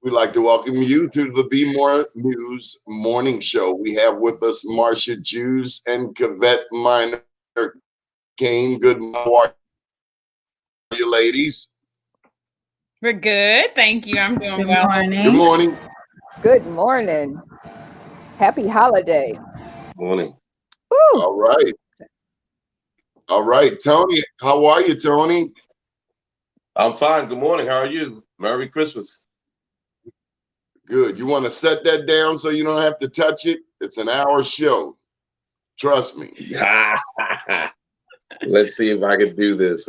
We'd like to welcome you to the BmoreNews morning show. We have with us Marcia Jews and Kavette Minor Kane. Good morning, you ladies. We're good. Thank you. I'm doing well. Good morning. Good morning. Happy holiday. Morning. Woo. All right. All right. Tony, how are you, Tony? I'm fine. Good morning. How are you? Merry Christmas. Good. You want to set that down so you don't have to touch it? It's an hour show. Trust me. Let's see if I can do this.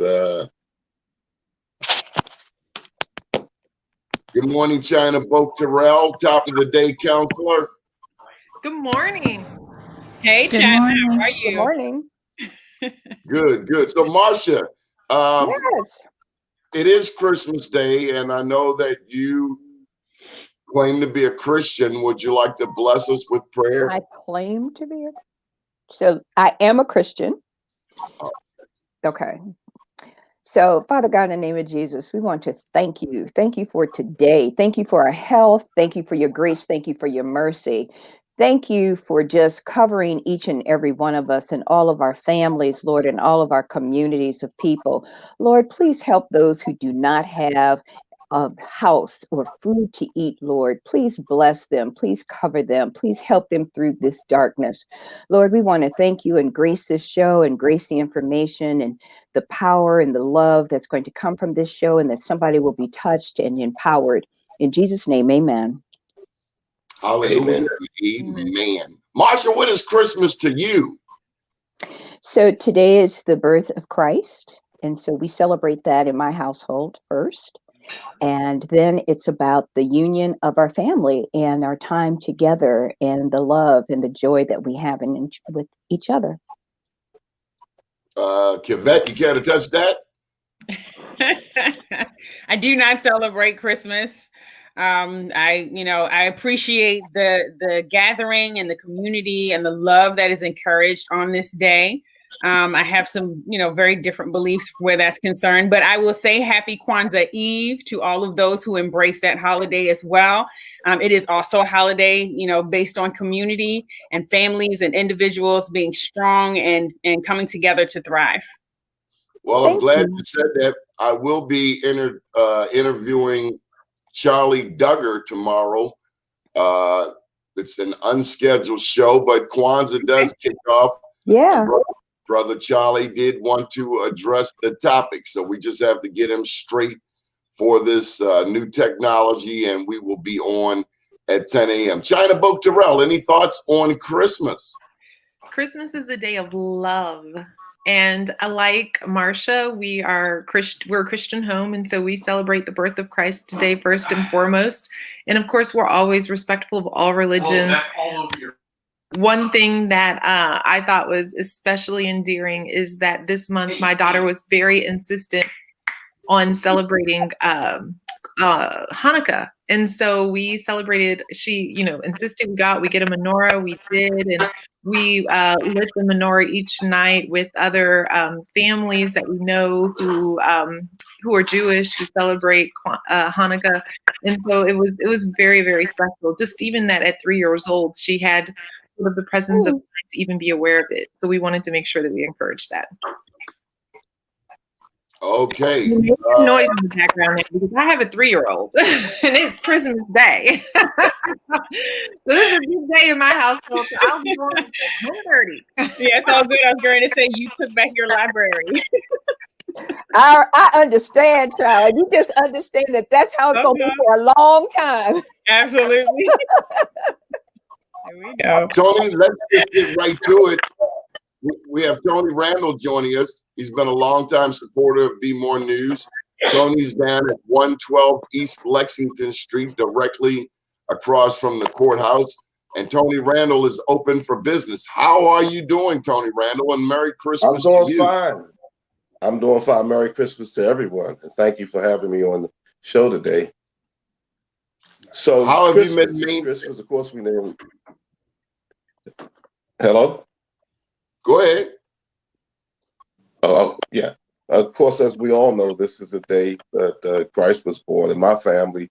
Good morning, China Boat Terrell, top of the day counselor. Good morning. Hey, Good China. morning. How are you? Good morning. Good. So, Marcia, Yes. it is Christmas Day, and I know that you claim to be a Christian. Would you like to bless us with prayer? I claim to be so I am a Christian. Okay. So, Father God, in the name of Jesus, we want to thank you. Thank you for today. Thank you for our health. Thank you for your grace. Thank you for your mercy. Thank you for just covering each and every one of us and all of our families, Lord, and all of our communities of people. Lord, please help those who do not have a house or food to eat, Lord. Please bless them. Please cover them. Please help them through this darkness. Lord, we want to thank you and grace this show and grace the information and the power and the love that's going to come from this show, and that somebody will be touched and empowered. In Jesus' name, amen. Hallelujah. Amen. Marcia, what is Christmas to you? So today is the birth of Christ. And so we celebrate that in my household first. And then it's about the union of our family and our time together and the love and the joy that we have with each other. Kavette, you care to touch that? I do not celebrate Christmas. I appreciate the gathering and the community and the love that is encouraged on this day. I have some, very different beliefs where that's concerned, but I will say happy Kwanzaa Eve to all of those who embrace that holiday as well. It is also a holiday, based on community and families and individuals being strong and coming together to thrive. Well, I'm glad you said that. I will be interviewing Charlie Duggar tomorrow. It's an unscheduled show, but Kwanzaa does kick off. Yeah. Brother Charlie did want to address the topic, so we just have to get him straight for this new technology, and we will be on at 10 a.m. China Boat Terrell, any thoughts on Christmas? Christmas is a day of love. And like Marcia, we're a Christian home, and so we celebrate the birth of Christ today first and foremost. And of course, we're always respectful of all religions. That's all over here. One thing that I thought was especially endearing is that this month my daughter was very insistent on celebrating Hanukkah. And so we celebrated, she, insisted we get a menorah, we did, and we lit the menorah each night with other families that we know who are Jewish, who celebrate Hanukkah. And so it was very, very special. Just even that at 3 years old, she had sort of the presence of mind to even be aware of it. So we wanted to make sure that we encouraged that. Okay. Noise in the background because I have a 3-year-old and it's Christmas Day. So this is a big day in my household. So I'll be on at 1:30. Yeah, it's all good. I was going to say you took back your library. I understand, child. You just understand that that's how it's going to be for a long time. Absolutely. There we go. Tony, let's just get right to it. We have Tony Randall joining us. He's been a longtime supporter of BmoreNews. Tony's down at 112 East Lexington Street, directly across from the courthouse. And Tony Randall is open for business. How are you doing, Tony Randall? And Merry Christmas to you. Fine. I'm doing fine. Merry Christmas to everyone. And thank you for having me on the show today. So how have you been named? Christmas, of course, we named. Hello? Go ahead. Oh, yeah. Of course, as we all know, this is a day that Christ was born. In my family,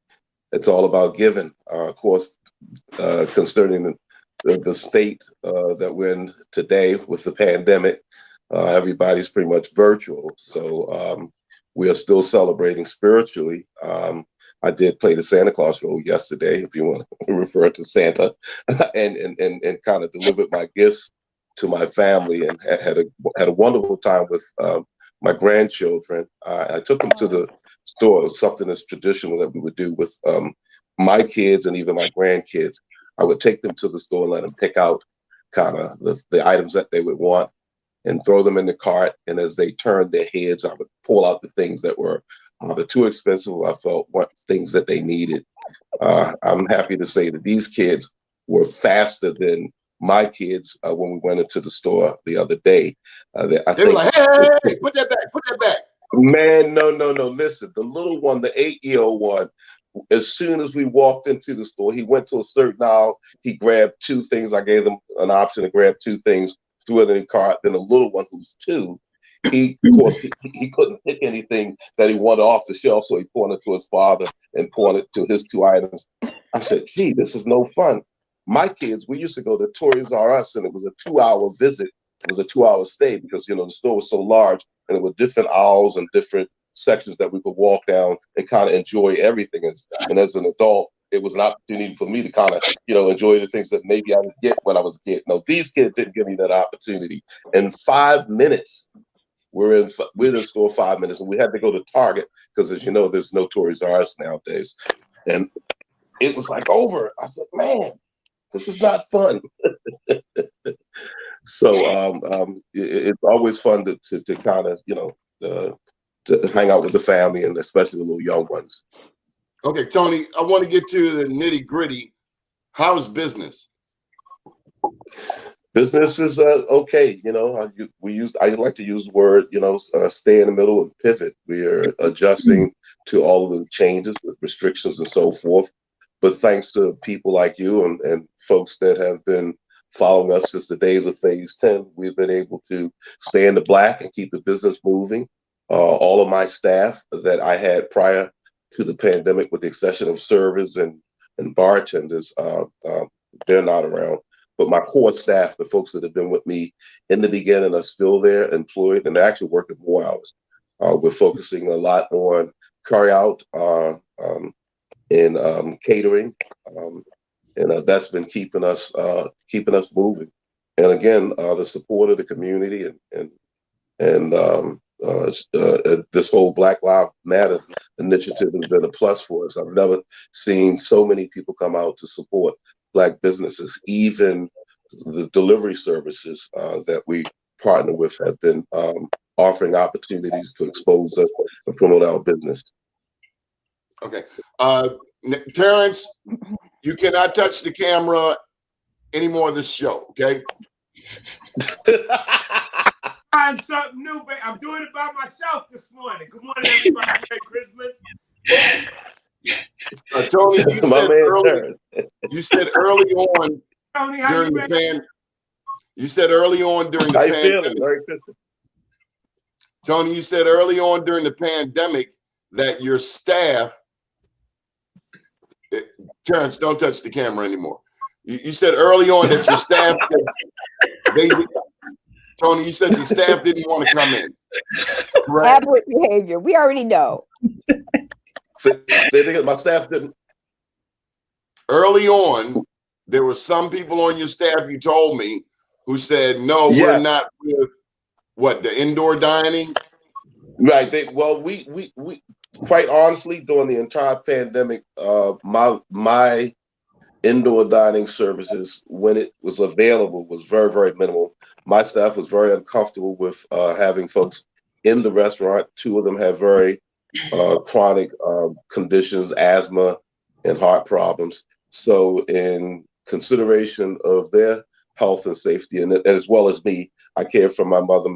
it's all about giving. Of course, concerning the state that we're in today with the pandemic, everybody's pretty much virtual. So we are still celebrating spiritually. I did play the Santa Claus role yesterday, if you want to refer to Santa, and kind of delivered my gifts to my family, and had a wonderful time with my grandchildren. I took them to the store. It was something that's traditional that we would do with my kids and even my grandkids. I would take them to the store and let them pick out kind of the items that they would want and throw them in the cart. And as they turned their heads, I would pull out the things that were either too expensive or I felt weren't things that they needed. I'm happy to say that these kids were faster than my kids when we went into the store the other day. They were like, hey, put that back. Man, no. Listen, the little one, the 8-year-old one, as soon as we walked into the store, he went to a certain aisle, he grabbed 2 things. I gave him an option to grab 2 things, threw it in the cart. Then the little one, who's 2, he couldn't pick anything that he wanted off the shelf, so he pointed to his father and pointed to his 2 items. I said, gee, this is no fun. My kids, we used to go to Toys R Us, and it was a 2-hour visit. It was a 2-hour stay because, the store was so large, and there were different aisles and different sections that we could walk down and kind of enjoy everything. And as an adult, it was an opportunity for me to kind of, enjoy the things that maybe I didn't get when I was a kid. No, these kids didn't give me that opportunity. In 5 minutes, we're in the store 5 minutes, and we had to go to Target because, as you know, there's no Toys R Us nowadays. And it was like over. I said, man, this is not fun. So it's always fun to kind of, to hang out with the family, and especially the little young ones. Okay, Tony, I want to get to the nitty gritty. How's business? Business is okay. I like to use the word, stay in the middle and pivot. We are adjusting to all of the changes with restrictions and so forth. But thanks to people like you and folks that have been following us since the days of Phase 10, we've been able to stay in the black and keep the business moving. All of my staff that I had prior to the pandemic, with the exception of servers and bartenders, they're not around. But my core staff, the folks that have been with me in the beginning, are still there, employed, and they're actually working more hours. We're focusing a lot on carry out and catering, and that's been keeping us moving. And again, the support of the community and this whole Black Lives Matter initiative has been a plus for us. I've never seen so many people come out to support Black businesses. Even the delivery services that we partner with have been offering opportunities to expose us and promote our business. Okay. Terence, you cannot touch the camera anymore this show, okay? Find something new, baby. I'm doing it by myself this morning. Good morning, everybody. Merry Christmas. Tony, you said early on Tony, during the pandemic. Merry Christmas. Tony, you said early on during the pandemic that your staff, Terence, don't touch the camera anymore. You said early on that your staff, Tony, you said the staff didn't want to come in. Right? Aberrant behavior. We already know. My staff didn't. Early on, there were some people on your staff, you told me, who said, no, we're not with the indoor dining? Right. We quite honestly, during the entire pandemic, my indoor dining services, when it was available, was very, very minimal. My staff was very uncomfortable with having folks in the restaurant. 2 of them have very chronic conditions, asthma and heart problems. So in consideration of their health and safety, and as well as me, I care for my mother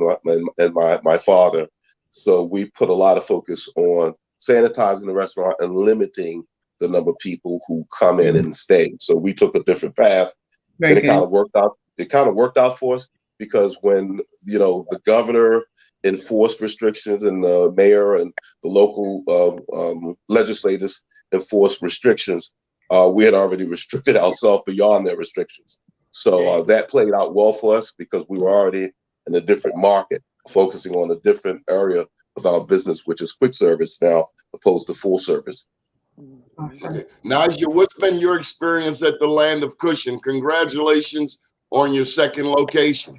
and my father. So we put a lot of focus on sanitizing the restaurant and limiting the number of people who come in and stay. So we took a different path, and it kind of worked out. It kind of worked out for us because when the governor enforced restrictions, and the mayor and the local legislators enforced restrictions, we had already restricted ourselves beyond their restrictions. So that played out well for us because we were already in a different market, focusing on a different area of our business, which is quick service now, opposed to full service. Awesome. Okay. Naja, what's been your experience at the Land of Cushion? Congratulations on your second location.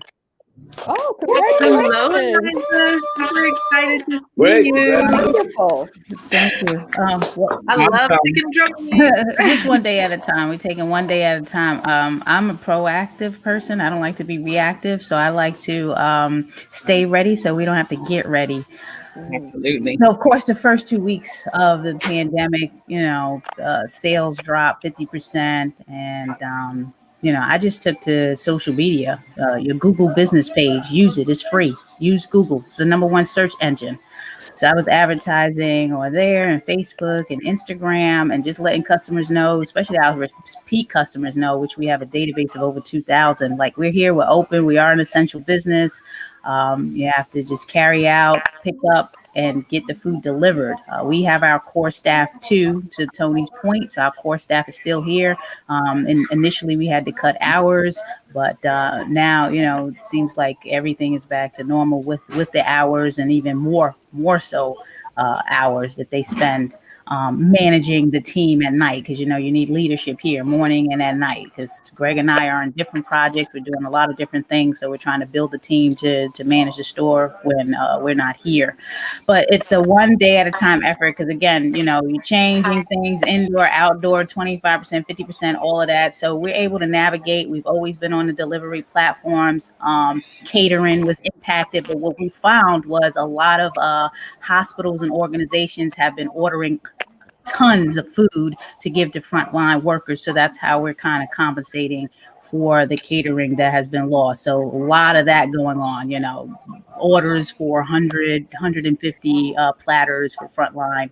Oh, Hello, congratulations. Eliza. Super excited to see Great. you. Wonderful. Thank you. I love chicken drummies. Just one day at a time. We're taking one day at a time. I'm a proactive person. I don't like to be reactive, so I like to stay ready so we don't have to get ready. Absolutely. So, of course, the first 2 weeks of the pandemic, sales dropped 50%. And, I just took to social media. Your Google business page, use it. It's free. Use Google. It's the #1 search engine. So I was advertising on there and Facebook and Instagram and just letting customers know, especially our repeat customers know, which we have a database of over 2,000. Like, we're here, we're open, we are an essential business. You have to just carry out, pick up, and get the food delivered. We have our core staff too, to Tony's point. So our core staff is still here. And initially we had to cut hours, but now, it seems like everything is back to normal with the hours, and even more so hours that they spend managing the team at night, because you need leadership here morning and at night, because Greg and I are on different projects. We're doing a lot of different things, so we're trying to build a team to manage the store when we're not here. But it's a one day at a time effort, because again, you're changing things indoor, outdoor, 25%, 50%, all of that. So we're able to navigate. We've always been on the delivery platforms. Catering was impacted, but what we found was a lot of hospitals and organizations have been ordering tons of food to give to frontline workers. So that's how we're kind of compensating for the catering that has been lost. So a lot of that going on, orders for 100, 150 platters for frontline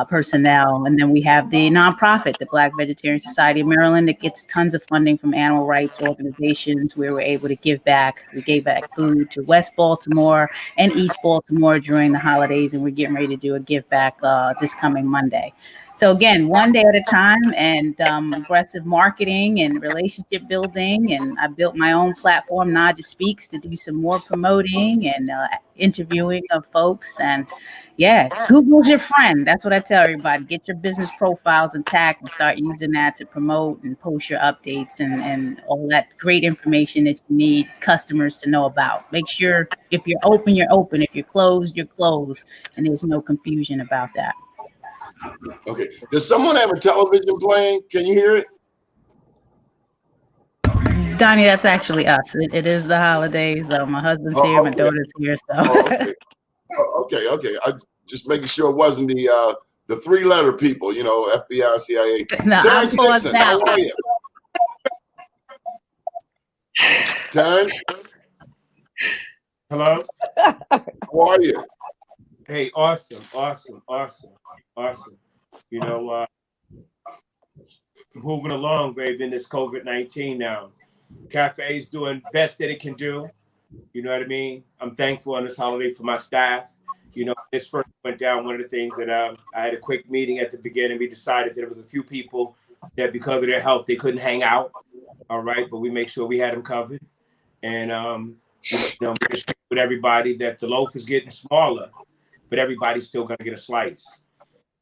personnel. And then we have the nonprofit, the Black Vegetarian Society of Maryland, that gets tons of funding from animal rights organizations, where we're able to give back. We gave back food to West Baltimore and East Baltimore during the holidays, and we're getting ready to do a give back this coming Monday. So again, one day at a time, and aggressive marketing and relationship building. And I built my own platform, Naja Speaks, to do some more promoting and interviewing of folks. And yeah, Google's your friend. That's what I tell everybody. Get your business profiles intact and start using that to promote and post your updates and all that great information that you need customers to know about. Make sure if you're open, you're open. If you're closed, you're closed. And there's no confusion about that. Okay. Does someone have a television playing? Can you hear it? Donnie, that's actually us. It is the holidays. My husband's here, my daughter's here. So Okay. I just making sure it wasn't the 3-letter people, FBI, CIA. No, Terence Dickson, how are you? Terence? Hello? How are you? Hey, awesome. Moving along, babe, in this COVID-19 now. Cafe's doing best that it can do. You know what I mean? I'm thankful on this holiday for my staff. This first went down, one of the things that I had a quick meeting at the beginning. We decided that there was a few people that because of their health, they couldn't hang out. All right. But we make sure we had them covered. And, with everybody that the loaf is getting smaller, but everybody's still going to get a slice.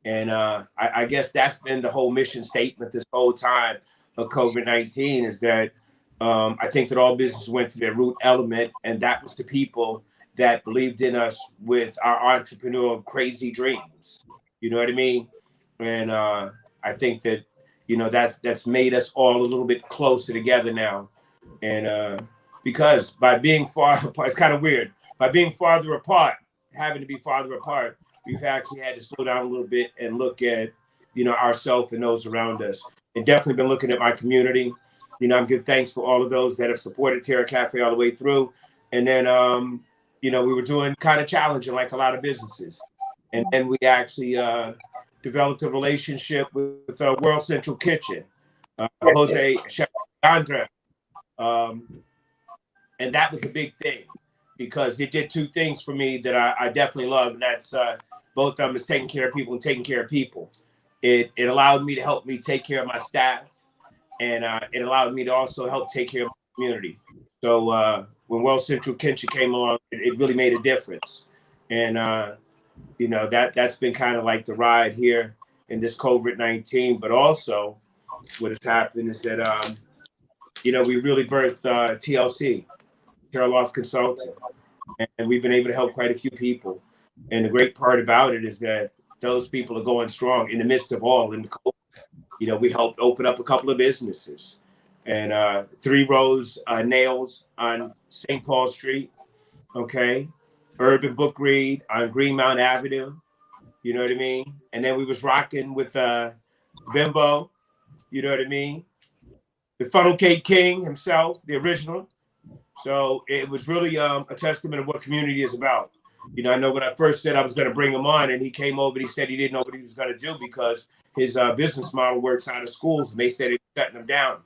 And I guess that's been the whole mission statement this whole time of COVID-19, is that I think that all businesses went to their root element, and that was the people that believed in us with our entrepreneurial crazy dreams. You know what I mean? And I think that, that's made us all a little bit closer together now. And because by being far apart, it's kind of weird, by being farther apart, having to be farther apart, we've actually had to slow down a little bit and look at, ourselves and those around us. And definitely been looking at my community. I'm giving thanks for all of those that have supported Terra Cafe all the way through. And then, we were doing kind of challenging like a lot of businesses. And then we actually developed a relationship with World Central Kitchen, Jose Chef Andre. And that was a big thing, because it did two things for me that I definitely love, and that's both of them is taking care of people and taking care of people. It allowed me to help me take care of my staff, and it allowed me to also help take care of my community. So when World Central Kitchen came along, it really made a difference. And that's been kind of like the ride here in this COVID-19. But also what has happened is that we really birthed TLC, Terra Consulting, and we've been able to help quite a few people. And the great part about it is that those people are going strong in the midst of all in the COVID. We helped open up a couple of businesses, and 3 Rose Nails on St. Paul Street, okay, Urban Book Read on Greenmount Avenue, you know what I mean? And then we was rocking with Bimbo, you know what I mean? The Funnel Cake King himself, the original. So it was really a testament of what community is about. I know when I first said I was going to bring him on, and he came over, and he said he didn't know what he was going to do because his business model works out of schools, and they said they were shutting him down.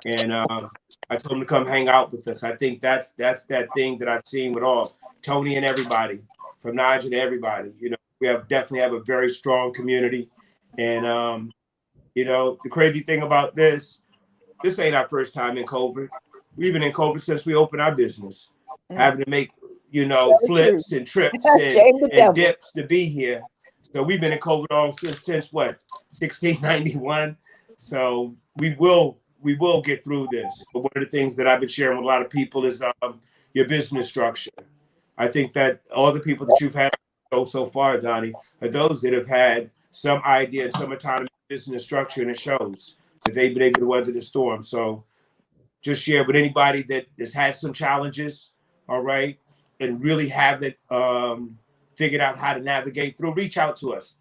And I told him to come hang out with us. I think that's that thing that I've seen with all Tony and everybody, from Naja to everybody. We definitely have a very strong community. And the crazy thing about this ain't our first time in COVID. We've been in COVID since we opened our business, having to make flips and trips and dips to be here. So we've been in COVID all since what, 1691. So we will get through this. But one of the things that I've been sharing with a lot of people is your business structure. I think that all the people that you've had so far, Donnie, are those that have had some idea and some autonomy business structure, and it shows that they've been able to weather the storm. So just share with anybody that has had some challenges, all right, and really haven't figured out how to navigate through, reach out to us.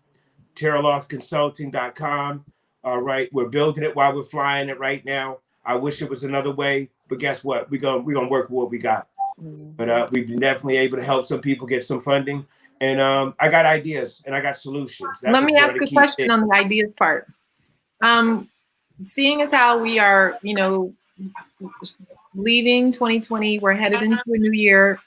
TerraLoftConsulting.com. All right, we're building it while we're flying it right now. I wish it was another way, but guess what? We're gonna work with what we got. But we've been definitely able to help some people get some funding. And I got ideas and I got solutions. Let me ask a question on the ideas part. Seeing as how we are, leaving 2020, we're headed into a new year.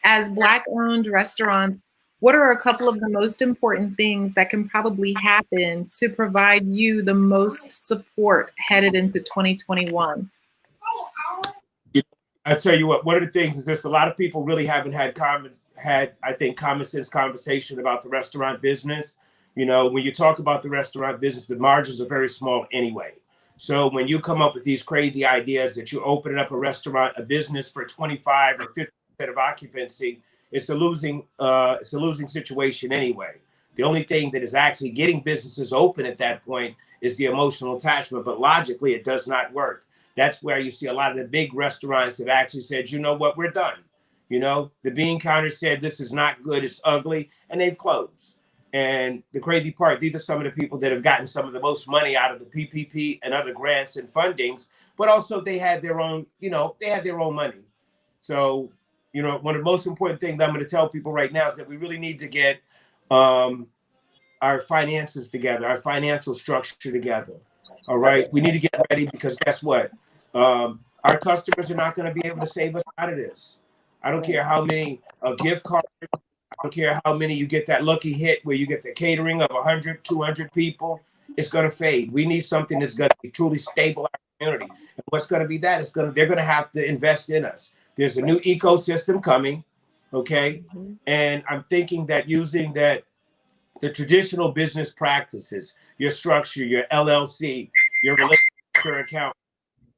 As Black-owned restaurants, what are a couple of the most important things that can probably happen to provide you the most support headed into 2021? I tell you what, one of the things is this: a lot of people really haven't had common sense conversation about the restaurant business. When you talk about the restaurant business, the margins are very small anyway. So when you come up with these crazy ideas that you're opening up a business for 25 or 50% of occupancy, it's a losing situation anyway. The only thing that is actually getting businesses open at that point is the emotional attachment, but logically it does not work. That's where you see a lot of the big restaurants have actually said, you know what, we're done. The bean counter said, this is not good, it's ugly, and they've closed. And the crazy part, these are some of the people that have gotten some of the most money out of the PPP and other grants and fundings, but also they had their own, money. So, one of the most important things that I'm going to tell people right now is that we really need to get our finances together, our financial structure together. All right. We need to get ready because guess what? Our customers are not going to be able to save us out of this. I don't care how many gift cards. I don't care how many you get that lucky hit where you get the catering of 100, 200 people. It's going to fade. We need something that's going to be truly stable in our community. And what's going to be that? They're going to have to invest in us. There's a new ecosystem coming, okay? And I'm thinking that using the traditional business practices, your structure, your LLC, your relationship account,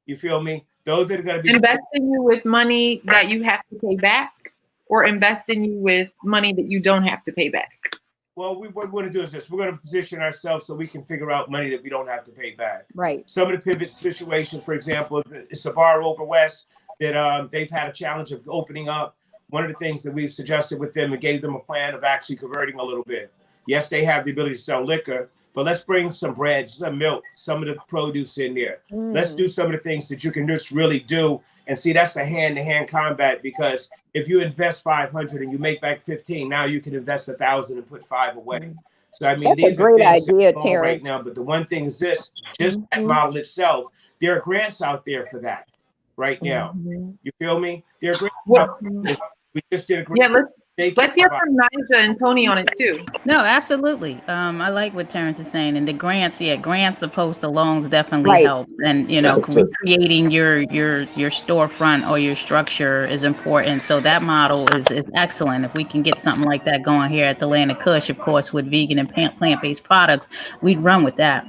you feel me? Those that are going to be investing you with money that you have to pay back, or investing you with money that you don't have to pay back? Well, what we're going to do is this. We're going to position ourselves so we can figure out money that we don't have to pay back. Right. Some of the pivot situations, for example, it's a bar over West that they've had a challenge of opening up. One of the things that we've suggested with them and gave them a plan of actually converting a little bit. Yes, they have the ability to sell liquor, but let's bring some bread, some milk, some of the produce in there. Let's do some of the things that you can just really do. And see, that's a hand-to-hand combat, because if you invest 500 and you make back 15, now you can invest 1,000 and put 5 away. So I mean, that's these a great are things idea, that are Terence. right now. But the one thing is this: just that model itself, there are grants out there for that right now. You feel me? There are grants out there. We just did a great. Yeah, let's hear from Nija and Tony on it too. No, absolutely. I like what Terence is saying, and the grants. Yeah, grants opposed to loans definitely Right. help. And recreating your storefront or your structure is important. So that model is excellent. If we can get something like that going here at the Land of Kush, of course, with vegan and plant-based products, we'd run with that.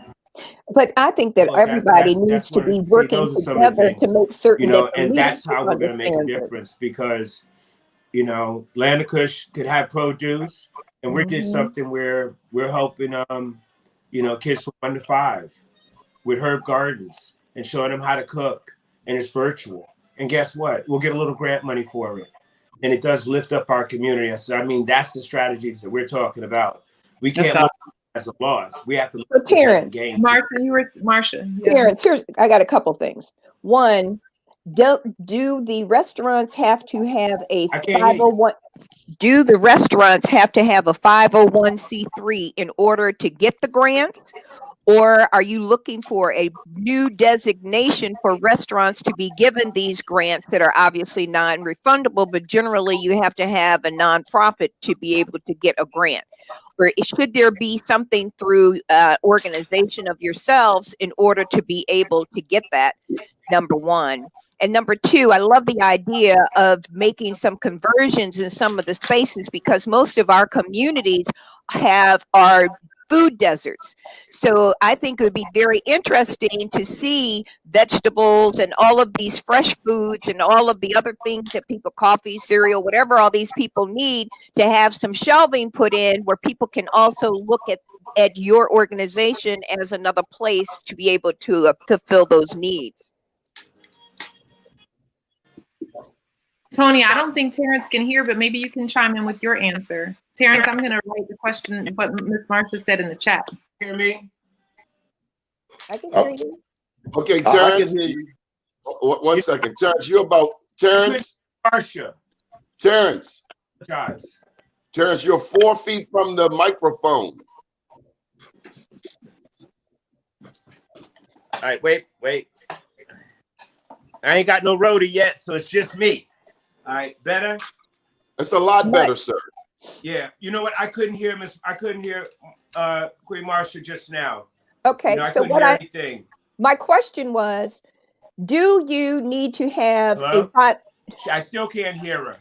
But I think that everybody needs to be working together to make certain that the and that's how we're going to make a understand it. difference, because Land of Kush could have produce, and we did something where we're helping kids from 1 to 5 with herb gardens and showing them how to cook, and it's virtual. And guess what? We'll get a little grant money for it, and it does lift up our community. So I mean, that's the strategies that we're talking about. We can't look as a loss. We have to look at it as a gain. Marcia. Terence, I got a couple things. One, do the restaurants have to have a 501? Do the restaurants have to have a 501c3 in order to get the grants? Or are you looking for a new designation for restaurants to be given these grants that are obviously non-refundable, but generally you have to have a nonprofit to be able to get a grant? Or should there be something through organization of yourselves in order to be able to get that? Number one. And number two, I love the idea of making some conversions in some of the spaces, because most of our communities are food deserts. So I think it would be very interesting to see vegetables and all of these fresh foods and all of the other things that people, coffee, cereal, whatever all these people need, to have some shelving put in where people can also look at your organization as another place to be able to fulfill those needs. Tony, I don't think Terence can hear, but maybe you can chime in with your answer. Terence, I'm going to write the question, what Ms. Marcia said in the chat. Hear me? I can hear you. Okay, I Terence. can hear you. One second. Terence, Terence. Marcia. Terence. Guys. Terence, you're 4 feet from the microphone. All right, wait. I ain't got no roadie yet, so it's just me. All right, better? It's a lot better, sir. Yeah, you know what? I couldn't hear Queen Marcia just now. Okay, so anything. My question was, do you need to have Hello? I still can't hear her.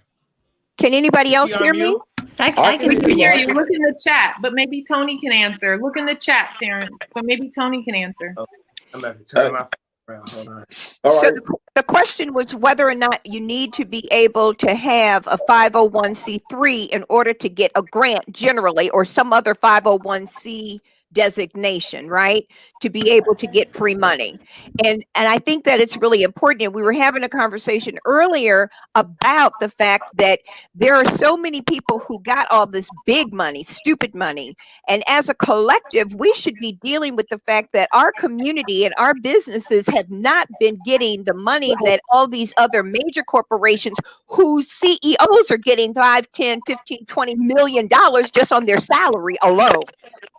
Can anybody else hear me? I can hear you. Look in the chat, but maybe Tony can answer. Look in the chat, Terence, but maybe Tony can answer. Oh, I'm about to turn my phone around. Hold on. So the question was whether or not you need to be able to have a 501c3 in order to get a grant generally, or some other 501c designation, right, to be able to get free money. And I think that it's really important. And we were having a conversation earlier about the fact that there are so many people who got all this big money, stupid money. And as a collective, we should be dealing with the fact that our community and our businesses have not been getting the money that all these other major corporations whose CEOs are getting 5, 10, 15, 20 million dollars just on their salary alone.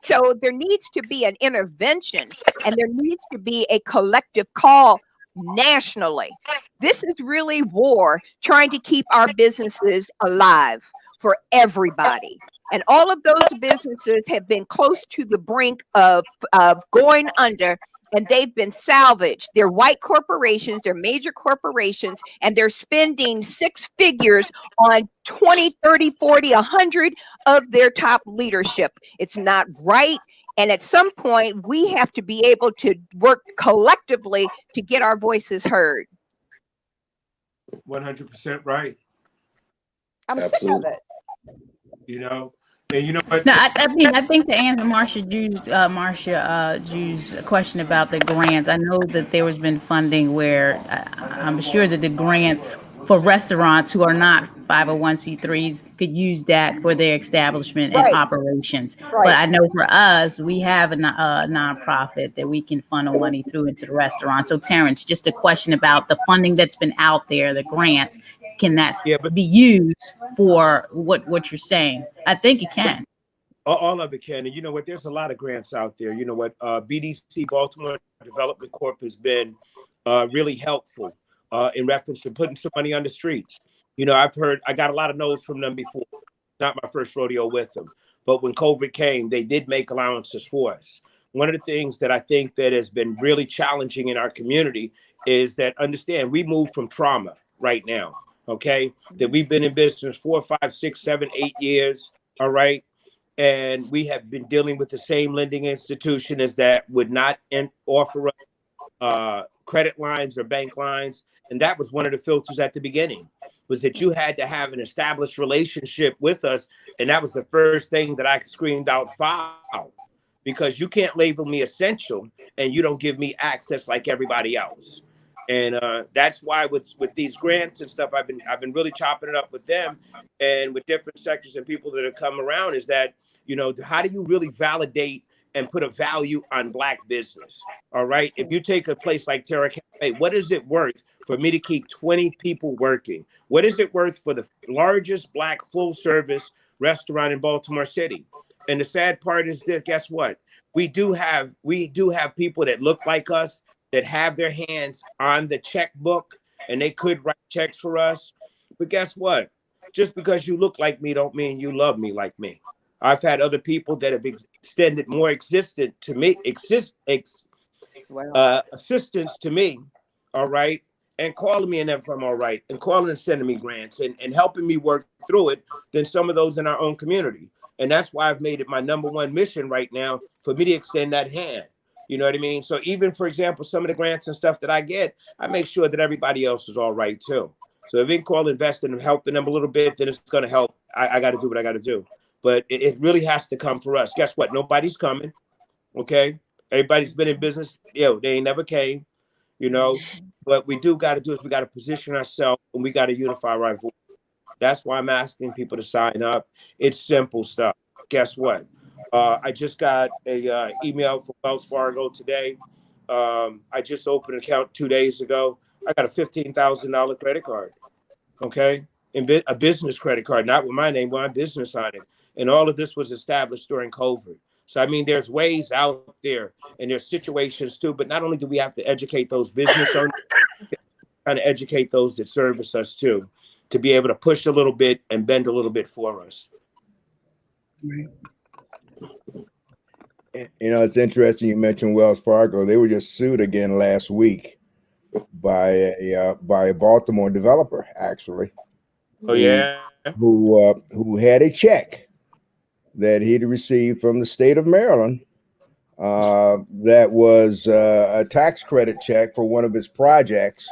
So there needs to be an intervention, and there needs to be a collective call nationally. This is really war trying to keep our businesses alive for everybody. And all of those businesses have been close to the brink of going under, and they've been salvaged. They're white corporations, they're major corporations, and they're spending 6 figures on 20, 30, 40, 100 of their top leadership. It's not right. And at some point, we have to be able to work collectively to get our voices heard. 100% right. I'm sick of it. And you know what? No, I think to answer Marcia Jew's question about the grants, I know that there has been funding where I'm sure that the grants for restaurants who are not 501c3s could use that for their establishment and operations. Right. But I know for us, we have a nonprofit that we can funnel money through into the restaurant. So Terence, just a question about the funding that's been out there, the grants, can that be used for what you're saying? I think it can. All of it can. And you know what? There's a lot of grants out there. You know what? BDC, Baltimore Development Corp, has been really helpful in reference to putting some money on the streets. You know, I got a lot of no's from them before. Not my first rodeo with them. But when COVID came, they did make allowances for us. One of the things that I think that has been really challenging in our community is that, understand, we moved from trauma right now, okay? That we've been in business 4, 5, 6, 7, 8 years, all right? And we have been dealing with the same lending institution as that would not offer us credit lines or bank lines. And that was one of the filters at the beginning, was that you had to have an established relationship with us. And that was the first thing that I screamed out foul, because you can't label me essential and you don't give me access like everybody else. And that's why with these grants and stuff, I've been really chopping it up with them and with different sectors and people that have come around, is that, you know, how do you really validate and put a value on Black business? All right. If you take a place like Terra Cafe, what is it worth for me to keep 20 people working? What is it worth for the largest Black full service restaurant in Baltimore City? And the sad part is that, guess what? We do have people that look like us, that have their hands on the checkbook, and they could write checks for us. But guess what? Just because you look like me don't mean you love me like me. I've had other people that have extended more assistance to me, all right, and calling me and if I'm all right, and calling and sending me grants and helping me work through it than some of those in our own community. And that's why I've made it my #1 mission right now for me to extend that hand. You know what I mean? So even, for example, some of the grants and stuff that I get, I make sure that everybody else is all right too. So if we can call investing and helping them a little bit, then it's going to help. I got to do what I got to do. But it really has to come for us. Guess what? Nobody's coming. Okay. Everybody's been in business. They ain't never came, you know. What we do got to do is we got to position ourselves and we got to unify our voice. That's why I'm asking people to sign up. It's simple stuff. Guess what? I just got a email from Wells Fargo today. I just opened an account 2 days ago. I got a $15,000 credit card. Okay. A business credit card, not with my name, but my business on it. And all of this was established during COVID. So, I mean, there's ways out there and there's situations too, but not only do we have to educate those business owners, trying to educate those that service us too, to be able to push a little bit and bend a little bit for us. Right. You know, it's interesting you mentioned Wells Fargo. They were just sued again last week by a Baltimore developer, actually. Oh yeah, who had a check that he'd received from the state of Maryland that was a tax credit check for one of his projects,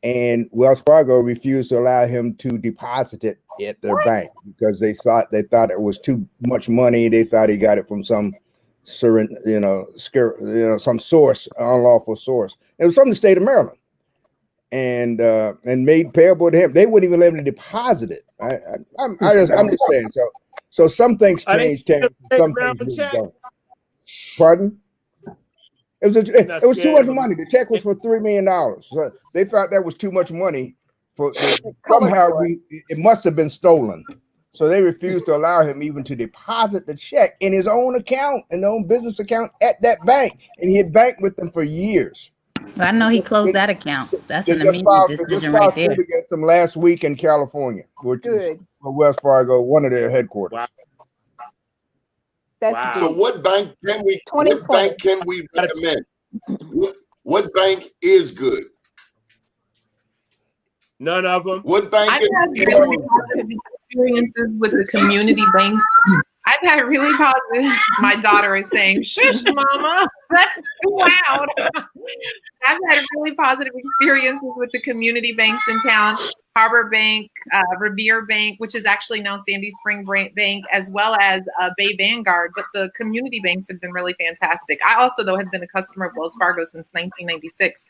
and Wells Fargo refused to allow him to deposit it at their bank because they thought it was too much money. They thought he got it from some some source, unlawful source. It was from the state of Maryland, and made payable to him. They wouldn't even let him deposit it. I'm just saying. So some things change, Terence, some things really don't. Pardon? It was too much money. The check was for $3 million. So they thought that was too much money. Somehow it must have been stolen. So they refused to allow him even to deposit the check in his own account, in his own business account at that bank. And he had banked with them for years. I know he closed that account. That's an immediate decision right there. They against him last week in California, which is for Wells Fargo, one of their headquarters. Wow. Wow. So what bank can we recommend? What bank is good? None of them. What bank? I've had really positive experiences with the community banks. I've had really positive. My daughter is saying, "Shush, mama, that's too loud." I've had really positive experiences with the community banks in town. Harbor Bank, Revere Bank, which is actually now Sandy Spring Bank, as well as Bay Vanguard. But the community banks have been really fantastic. I also, though, have been a customer of Wells Fargo since 1996.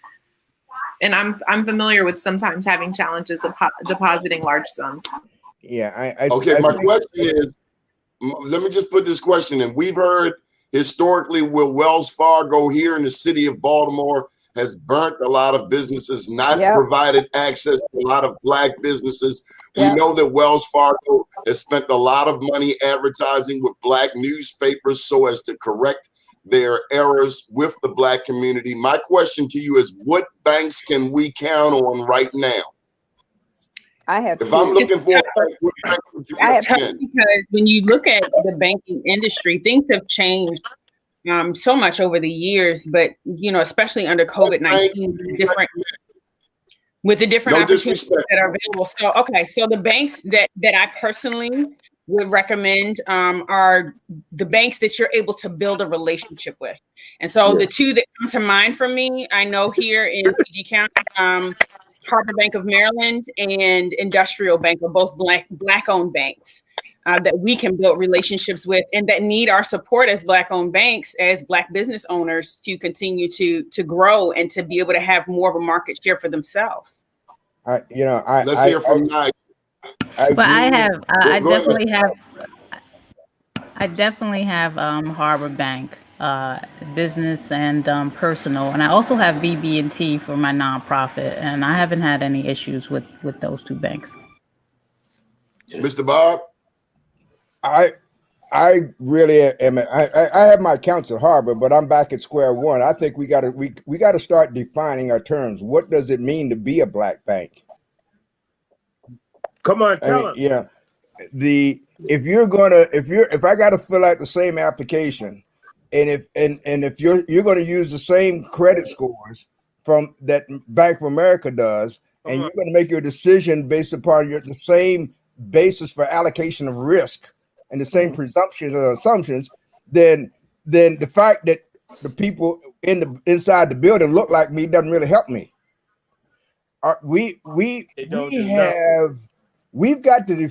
And I'm familiar with sometimes having challenges of depositing large sums. Yeah. My question is, let me just put this question in. We've heard historically where Wells Fargo here in the city of Baltimore has burnt a lot of businesses, not provided access to a lot of Black businesses. We know that Wells Fargo has spent a lot of money advertising with Black newspapers so as to correct their errors with the Black community. My question to you is, what banks can we count on right now? I have If two. I'm looking for a bank, what bank would you It's tough recommend? because when you look at the banking industry, things have changed so much over the years, but especially under COVID-19, with the different No opportunities disrespect. that are available. So the banks that I personally would recommend are the banks that you're able to build a relationship with. And so the two that come to mind for me, I know here in PG County, Harbor Bank of Maryland and Industrial Bank are both black-owned banks that we can build relationships with, and that need our support as Black-owned banks, as Black business owners, to continue to grow and to be able to have more of a market share for themselves. Let's hear from Nye. I definitely have Harbor Bank, business and personal, and I also have BB&T for my nonprofit, and I haven't had any issues with those two banks. Mr. Bob? I really am. I have my accounts at Harbor, but I'm back at square one. I think we got to start defining our terms. What does it mean to be a Black bank? Come on, tell us. If I got to fill out the same application, and if you're going to use the same credit scores from that Bank of America does, and you're going to make your decision based upon the same basis for allocation of risk and the same presumptions and assumptions, then the fact that the people inside the building look like me doesn't really help me. We've got to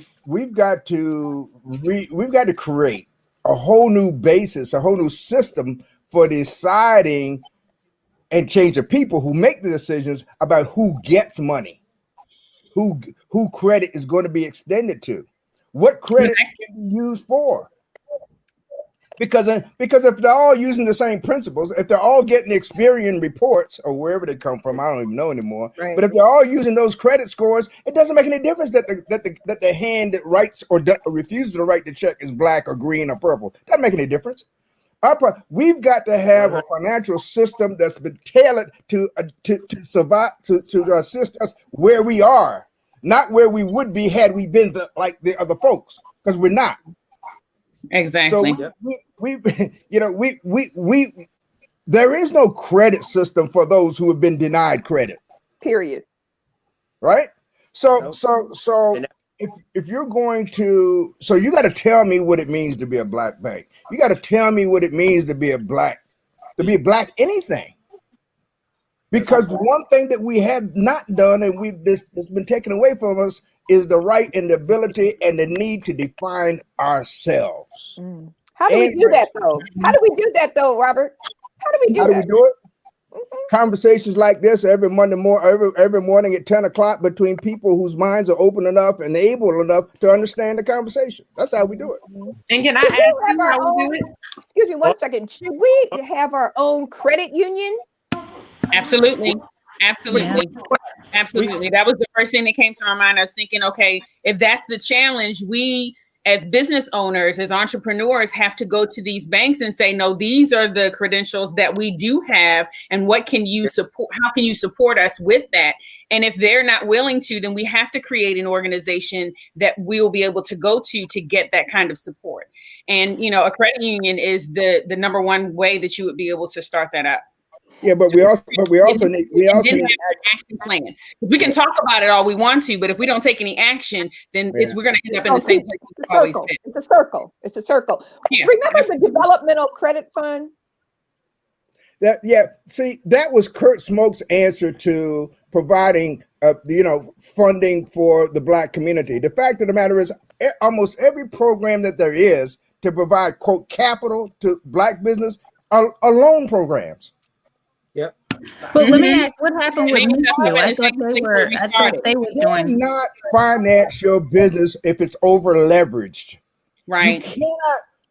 create a whole new basis, a whole new system for deciding and change the people who make the decisions about who gets money, who credit is going to be extended to, what credit can be used for. Because if they're all using the same principles, if they're all getting Experian reports or wherever they come from, I don't even know anymore. Right. But if they're all using those credit scores, it doesn't make any difference that the hand that writes or refuses to write the check is black or green or purple. Doesn't make any difference. We've got to have a financial system that's been tailored to survive, to assist us where we are, not where we would be had we been like the other folks, because we're not. Exactly. So there is no credit system for those who have been denied credit. Period. Right? So if you're going to, so you got to tell me what it means to be a Black bank. You got to tell me what it means to be Black anything. Because one thing that we have not done and it's been taken away from us is the right and the ability and the need to define ourselves. How do we do that though, Robert? How do we do it? Conversations like this every morning at 10 o'clock between people whose minds are open enough and able enough to understand the conversation. That's how we do it. And can I ask you how we do it? Excuse me 1 second. Should we have our own credit union? Absolutely. Absolutely. Absolutely. That was the first thing that came to my mind. I was thinking, okay, if that's the challenge, we as business owners, as entrepreneurs, have to go to these banks and say, no, these are the credentials that we do have. And what can you support? How can you support us with that? And if they're not willing to, then we have to create an organization that we'll be able to go to get that kind of support. And, a credit union is the number one way that you would be able to start that up. Yeah, but we also need an action plan. We can talk about it all we want to, but if we don't take any action, then we're going to end up in the same place we've always been. It's a circle. It's a circle. Yeah, remember the developmental credit fund? See, that was Kurt Smoke's answer to providing, funding for the Black community. The fact of the matter is, almost every program that there is to provide, quote, capital to Black business are loan programs. Yep. But let me ask, what happened with Mutual? I thought they were doing. You cannot finance your business if it's over leveraged. Right.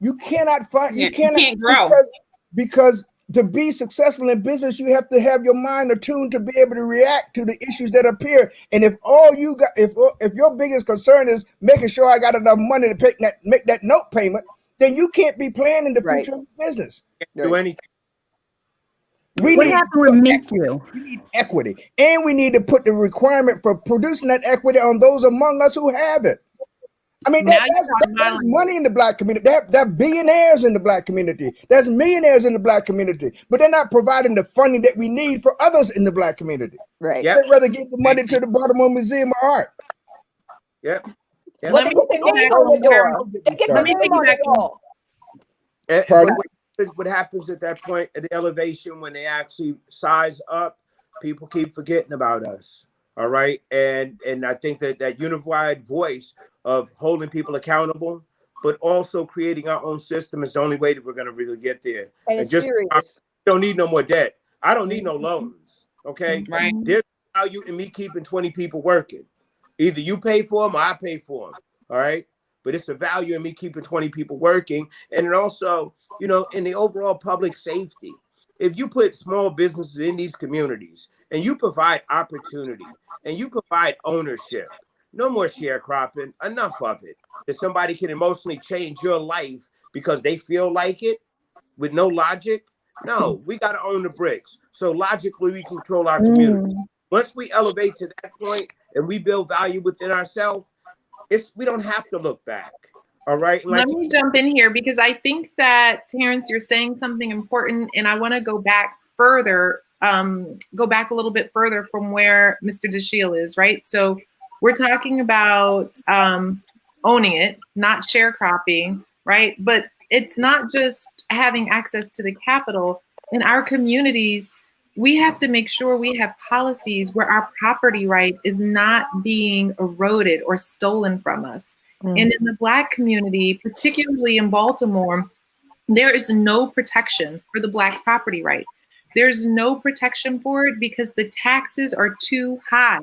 You cannot grow because to be successful in business, you have to have your mind attuned to be able to react to the issues that appear. And if all you got, if your biggest concern is making sure I got enough money to make that note payment, then you can't be planning the future of business. Do anything. What happened with MQ? We need equity, and we need to put the requirement for producing that equity on those among us who have it. I mean, that's money in the Black community. That billionaires in the Black community. There's millionaires in the Black community, but they're not providing the funding that we need for others in the Black community. Right. They'd rather give the money to the Baltimore Museum of Art. Yep. Let me what happens at that point at the elevation when they actually size up, people keep forgetting about us. All right. And I think that unified voice of holding people accountable, but also creating our own system is the only way that we're going to really get there. And just don't need no more debt. I don't need no loans. Okay. Right. There's value in me keeping 20 people working. Either you pay for them or I pay for them. All right. But it's a value in me keeping 20 people working. And then also, you know, in the overall public safety, if you put small businesses in these communities and you provide opportunity and you provide ownership, no more sharecropping, enough of it. That somebody can emotionally change your life because they feel like it with no logic. No, we got to own the bricks. So logically, we control our community. Once we elevate to that point and we build value within ourselves, we don't have to look back. All right. Let me jump in here because I think that, Terence, you're saying something important, and I want to go back further, go back a little bit further from where Mr. DeShiel is, right? So we're talking about owning it, not sharecropping, right? But it's not just having access to the capital. In our communities, we have to make sure we have policies where our property right is not being eroded or stolen from us. And in the Black community, particularly in Baltimore, there is no protection for the Black property right. There's no protection for it because the taxes are too high,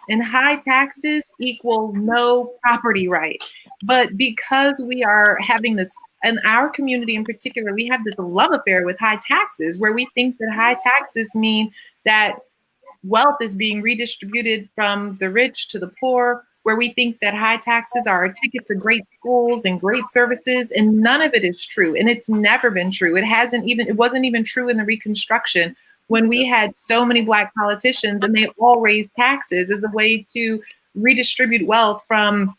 and high taxes equal no property right. But because we are having this, in our community in particular, we have this love affair with high taxes where we think that high taxes mean that wealth is being redistributed from the rich to the poor, where we think that high taxes are a ticket to great schools and great services, and none of it is true. And it's never been true. It wasn't even true in the Reconstruction when we had so many Black politicians and they all raised taxes as a way to redistribute wealth from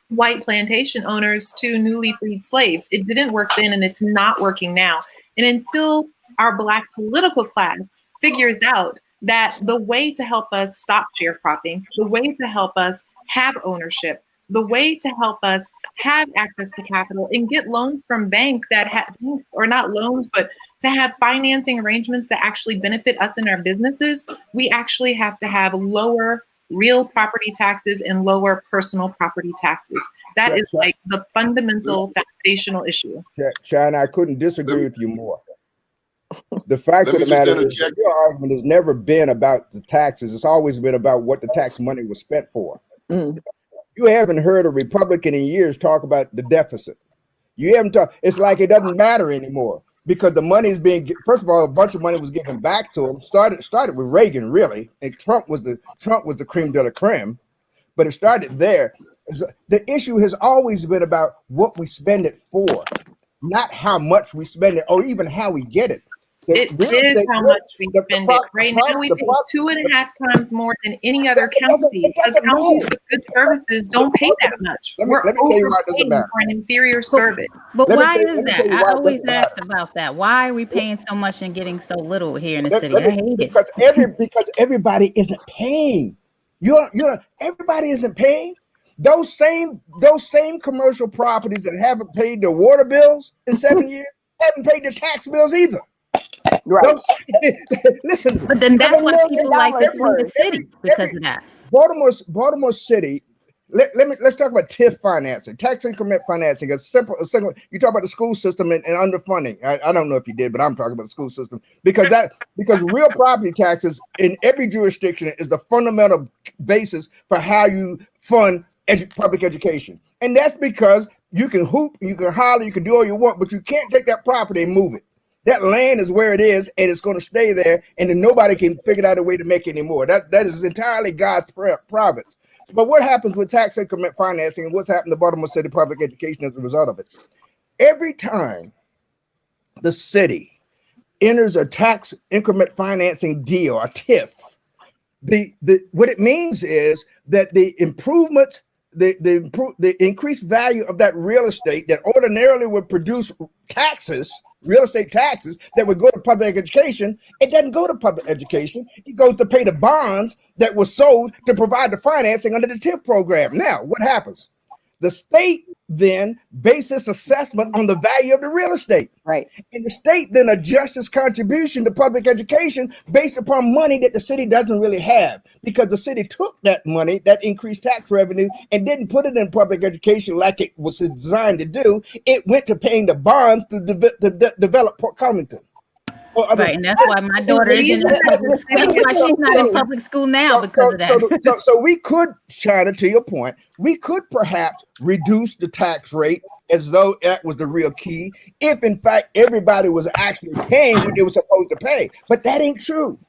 white plantation owners to newly freed slaves. It didn't work then, and it's not working now. And until our Black political class figures out that the way to help us stop sharecropping, the way to help us have ownership, the way to help us have access to capital and get loans from banks that have, or not loans, but to have financing arrangements that actually benefit us and our businesses, we actually have to have lower real property taxes and lower personal property taxes. That is like the fundamental foundational issue. China, I couldn't disagree with you more. The fact of the matter is your argument has never been about the taxes. It's always been about what the tax money was spent for. You haven't heard a Republican in years talk about the deficit. You haven't talked. It's like it doesn't matter anymore because the money is being. First of all, a bunch of money was given back to them. Started with Reagan, really, and Trump was the cream de la creme, but it started there. The issue has always been about what we spend it for, not how much we spend it or even how we get it. It is how much we spend it. Right now, we pay 2.5 times more than any other county. Because counties with good services don't pay that much. We're overpaying for an inferior service. But why is that? I always asked about that. Why are we paying so much and getting so little here in the city? I hate it. Because everybody isn't paying. Everybody isn't paying. Those same commercial properties that haven't paid their water bills in 7 years haven't paid their tax bills either. Right. Listen. But then that's why people like to flee the city because of that. Baltimore City. Let's talk about TIF financing, tax increment financing. A simple. You talk about the school system and underfunding. I don't know if you did, but I'm talking about the school system because real property taxes in every jurisdiction is the fundamental basis for how you fund public education, and that's because you can hoop, you can holler, you can do all you want, but you can't take that property and move it. That land is where it is, and it's going to stay there, and then nobody can figure out a way to make it anymore. That is entirely God's province. But what happens with tax increment financing, and what's happened to Baltimore City public education as a result of it? every time the city enters a tax increment financing deal, a TIF, what it means is that the improvements, the increased value of that real estate that ordinarily would produce taxes, real estate taxes that would go to public education, it doesn't go to public education. It goes to pay the bonds that were sold to provide the financing under the TIF program. Now, what happens? The state then bases assessment on the value of the real estate. Right. And the state then adjusts its contribution to public education based upon money that the city doesn't really have, because the city took that money, that increased tax revenue, and didn't put it in public education like it was designed to do. It went to paying the bonds to develop Port Covington. Right, and that's why my daughter is in public school. That's why she's not in public school now because of that. So we could, China, to your point, we could perhaps reduce the tax rate as though that was the real key, if in fact everybody was actually paying what they were supposed to pay. But that ain't true.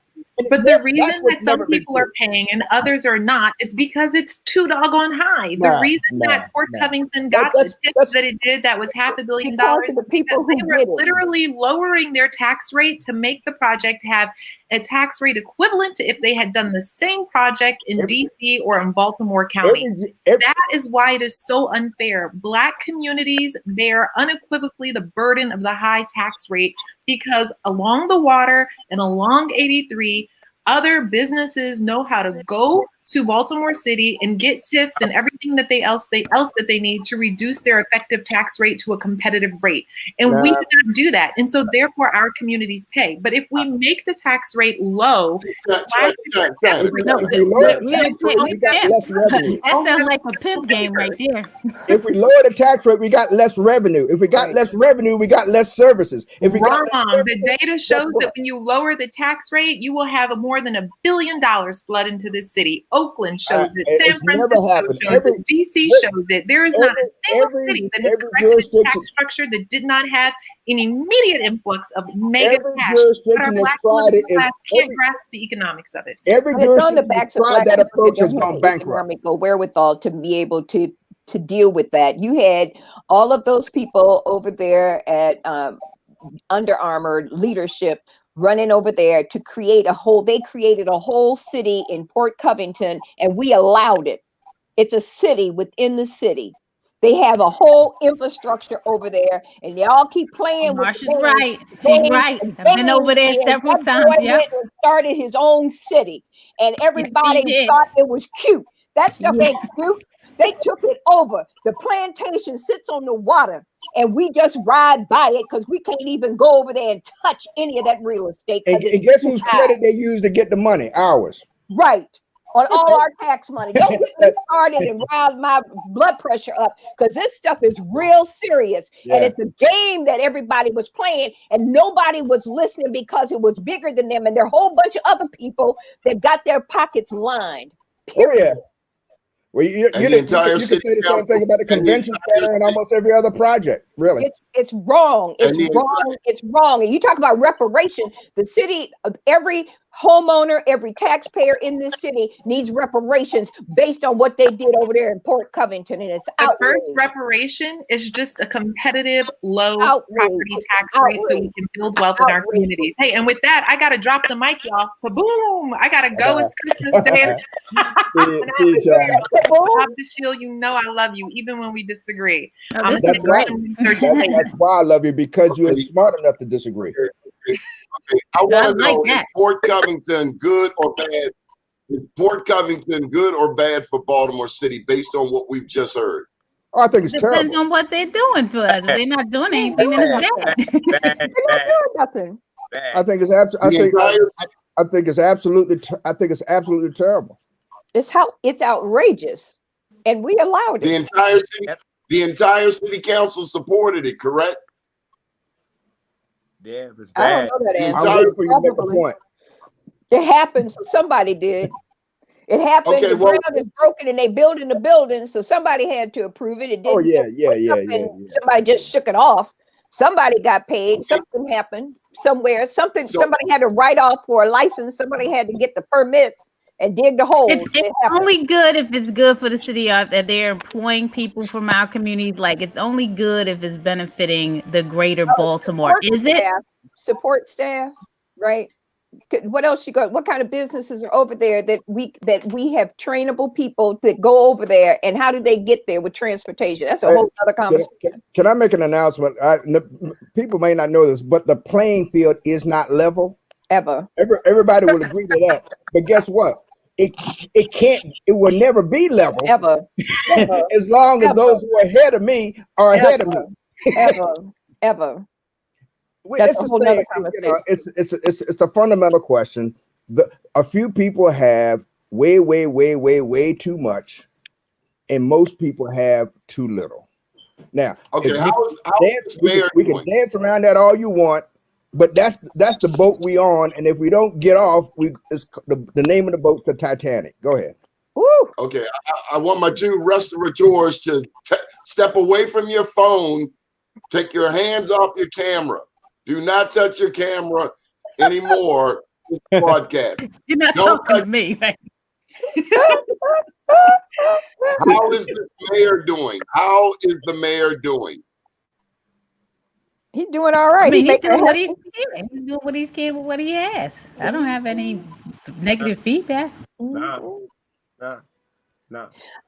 But the reason that some people are paying and others are not is because it's too doggone high. The reason that Port Covington got the tips that it did, that was $500 million, the people who they were literally lowering their tax rate to make the project have a tax rate equivalent to if they had done the same project in DC or in Baltimore County. That is why it is so unfair. Black communities bear unequivocally the burden of the high tax rate, because along the water and along 83, other businesses know how to go to Baltimore City and get tips and everything that they need to reduce their effective tax rate to a competitive rate. And we do not do that. And so therefore our communities pay. But if we make the tax rate low, that sounds like a pimp game right there. If we lower the tax rate, we got less revenue. If we got less revenue, we got less services. If we got the data shows that when you lower the tax rate, you will have more than $1 billion flood into this city. Oakland shows it. San Francisco shows it. DC shows it. There is not a single city that has corrected its tax structure that did not have an immediate influx of mega cash. But our black class can't grasp the economics of it. Every jurisdiction that's tried that approach has gone bankrupt. Wherewithal to be able to deal with that. You had all of those people over there at Under Armour leadership running over there to create they created a whole city in Port Covington, and we allowed it. It's a city within the city. They have a whole infrastructure over there, and they all keep playing with She's right. She's right. I've been over there several times. Yeah. Started his own city, and everybody thought it was cute. That stuff ain't cute. They took it over. The plantation sits on the water, and we just ride by it because we can't even go over there and touch any of that real estate. And guess whose credit they use to get the money? Ours. Right. On all our tax money. Don't get me started and rile my blood pressure up, because this stuff is real serious. Yeah. And it's a game that everybody was playing, and nobody was listening because it was bigger than them. And there are a whole bunch of other people that got their pockets lined. Period. Oh, yeah. Well, you can say the same thing about the convention center and almost every other project. Really, it's wrong. It's wrong. It's wrong. And you talk about reparation. The city, every homeowner, every taxpayer in this city needs reparations based on what they did over there in Port Covington, and it's the first reparation is just a competitive low property tax rate so we can build wealth in our communities. Hey, and with that, I gotta drop the mic, y'all. Boom! I gotta go. It's Christmas Day. Bob the Shield, you know I love you, even when we disagree. That's why I love you, because you're smart enough to disagree. Okay, I want to know, is Port Covington good or bad? Is Port Covington good or bad for Baltimore City based on what we've just heard? Oh, I think it's terrible. Depends on what they're doing to us. If they're not doing anything, then it's bad. They're not doing nothing. I think it's absolutely terrible. It's outrageous, and we allowed it. The entire city council supported it, correct? Yeah, it was bad. I don't know that answer. I'm waiting for you to make a point. It happened, so somebody did. It happened. Okay, the ground is broken, and they building the building, so somebody had to approve it. It didn't. Oh yeah. Somebody just shook it off. Somebody got paid. Something happened somewhere. Somebody had to write off for a license. Somebody had to get the permits, and dig the hole. It's only good if it's good for the city that they're employing people from our communities. Like, it's only good if it's benefiting the greater Baltimore. Is it? Support staff, right? What else you got? What kind of businesses are over there that we have trainable people that go over there, and how do they get there with transportation? That's a whole other conversation. Can I make an announcement? People may not know this, but the playing field is not level. Ever. Everybody will agree to that. But guess what? It will never be level. Ever. As long as those who are ahead of me are ahead of me. Ever. That's a whole other conversation. It's a fundamental question. A few people have way too much, and most people have too little. Now, okay, we can dance around that all you want, but that's the boat we on, and if we don't get off, the name of the boat's the Titanic. Go ahead. Woo. Okay, I want my two restaurateurs to step away from your phone. Take your hands off your camera. Do not touch your camera anymore. This broadcast. You're not talking to me, right? How is the mayor doing? How is the mayor doing? He's doing all right. I mean, he's doing what he's can. He's doing what he's can with what he has. I don't have any negative feedback. No.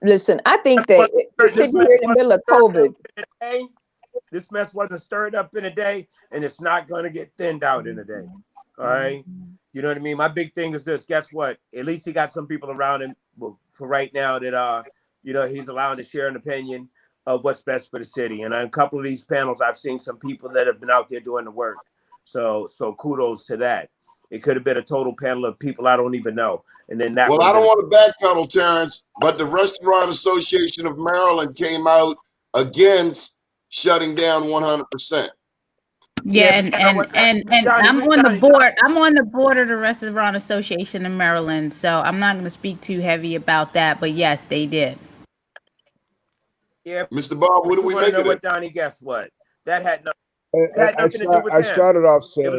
Listen, I think that sitting here in the middle of COVID. This mess wasn't stirred up in a day, and it's not going to get thinned out in a day. All right. You know what I mean? My big thing is this. Guess what? At least he got some people around him for right now that, he's allowed to share an opinion of what's best for the city. And on a couple of these panels, I've seen some people that have been out there doing the work. So kudos to that. It could have been a total panel of people I don't even know. And then that. Well, I don't want to backpedal, Terence, but the Restaurant Association of Maryland came out against shutting down 100%. Yeah, and I'm on the board. I'm on the board of the Restaurant Association in Maryland, so I'm not going to speak too heavy about that. But yes, they did. Yeah, Mr. Bob, what do we make of it? Donnie, guess what? That had nothing. I started off saying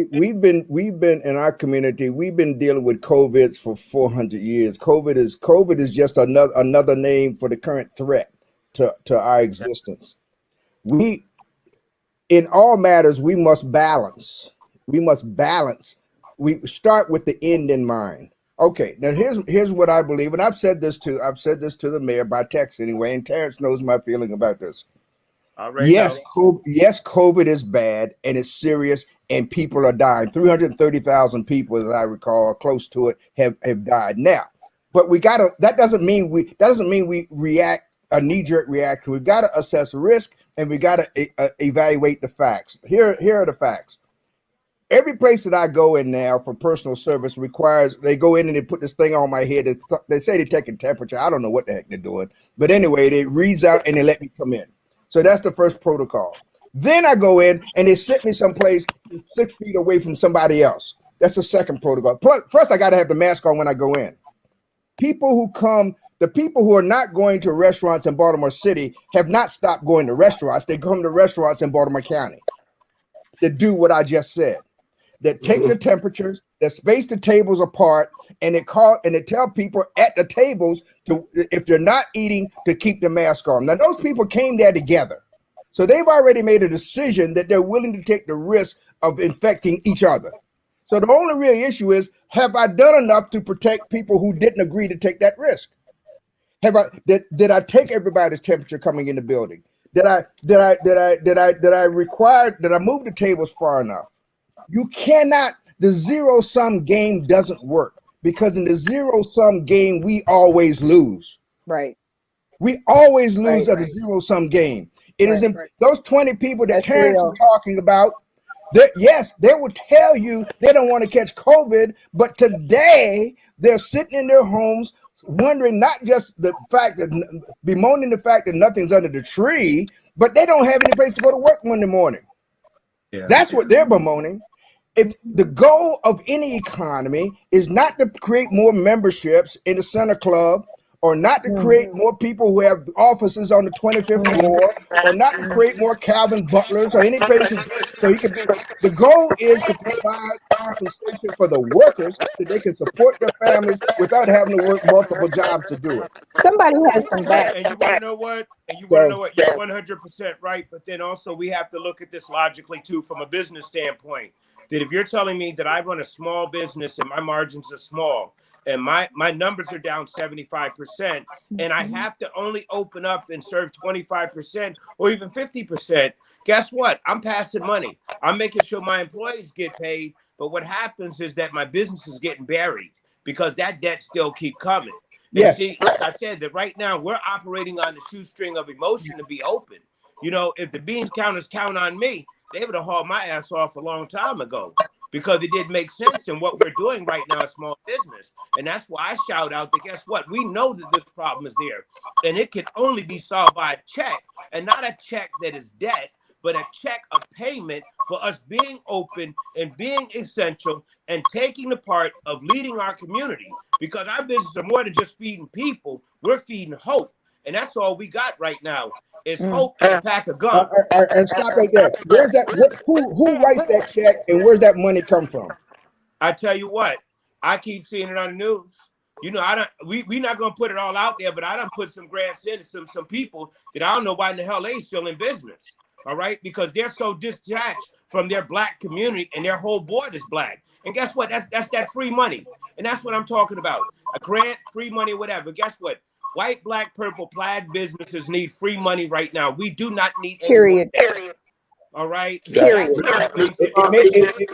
we've been in our community. We've been dealing with COVID for 400 years. COVID is just another name for the current threat to our existence. In all matters, we must balance. We start with the end in mind. Okay, now here's what I believe, and I've said this to the mayor by text anyway, and Terence knows my feeling about this. Yes, COVID is bad and it's serious, and people are dying. 330,000 people, as I recall, or close to it, have died now. But that doesn't mean we react a knee-jerk reaction. We've got to assess risk, and we got to evaluate the facts. Here are the facts. Every place that I go in now for personal service they go in and they put this thing on my head. They say they're taking temperature. I don't know what the heck they're doing. But anyway, it reads out and they let me come in. So that's the first protocol. Then I go in and they sit me someplace 6 feet away from somebody else. That's the second protocol. First, I got to have the mask on when I go in. The people who are not going to restaurants in Baltimore City have not stopped going to restaurants. They come to restaurants in Baltimore County that do what I just said. That take the temperatures, that space the tables apart, and they tell people at the tables if they're not eating, to keep the mask on. Now, those people came there together. So they've already made a decision that they're willing to take the risk of infecting each other. So the only real issue is, have I done enough to protect people who didn't agree to take that risk? Did I take everybody's temperature coming in the building? Did I move the tables far enough? The zero-sum game doesn't work, because in the zero-sum game, we always lose. Right. We always lose at the zero-sum game. Those 20 people that Terence is talking about, they will tell you they don't want to catch COVID, but today they're sitting in their homes wondering, not just bemoaning the fact that nothing's under the tree, but they don't have any place to go to work Monday morning. Yeah. That's what they're bemoaning. If the goal of any economy is not to create more memberships in the Center Club or not to create more people who have offices on the 25th floor, or not to create more Calvin Butlers or any place. So he can be. The goal is to provide compensation for the workers so they can support their families without having to work multiple jobs to do it. Somebody has some back. And you want to know what? And you want to know what? You're 100% right. But then also we have to look at this logically too, from a business standpoint. That if you're telling me that I run a small business and my margins are small and my numbers are down 75%, and I have to only open up and serve 25% or even 50%, guess what? I'm passing money. I'm making sure my employees get paid. But what happens is that my business is getting buried because that debt still keep coming. Yes. See, like I said, that right now we're operating on the shoestring of emotion to be open. You know, if the bean counters count on me, they would have hauled my ass off a long time ago because it didn't make sense in what we're doing right now as small business. And that's why I shout out that guess what? We know that this problem is there and it can only be solved by a check, and not a check that is debt, but a check of payment for us being open and being essential and taking the part of leading our community, because our business are more than just feeding people. We're feeding hope. And that's all we got right now is hope and a pack of guns. And stop right there. Where's that? Who writes that check, and where's that money come from? I tell you what, I keep seeing it on the news. You know, we're not gonna put it all out there, but I done put some grants in some people that I don't know why in the hell they still in business. All right, because they're so detached from their black community and their whole board is black. And guess what? That's that free money. And that's what I'm talking about. A grant, free money, whatever. Guess what? White, black, purple, plaid businesses need free money right now. We do not need Period. All right. Period.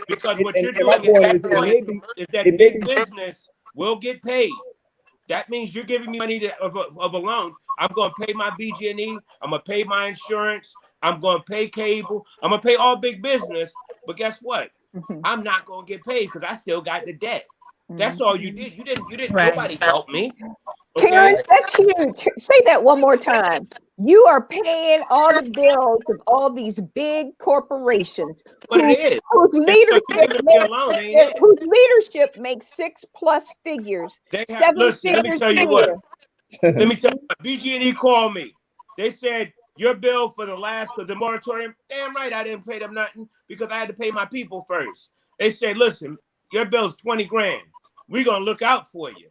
Because what you're doing is that big business will get paid. That means you're giving me money of a loan. I'm going to pay my BG&E. I'm going to pay my insurance. I'm going to pay cable. I'm going to pay all big business. But guess what? I'm not going to get paid because I still got the debt. That's all you did. You didn't. Right. Nobody helped me. Okay? Terrence, that's huge. Say that one more time. You are paying all the bills of all these big corporations whose leadership makes 6+ figures. Listen, let me tell you what. Let me tell you what. BG&E called me. They said, your bill for the moratorium, damn right I didn't pay them nothing because I had to pay my people first. They said, listen, your bill's 20 grand. We're going to look out for you.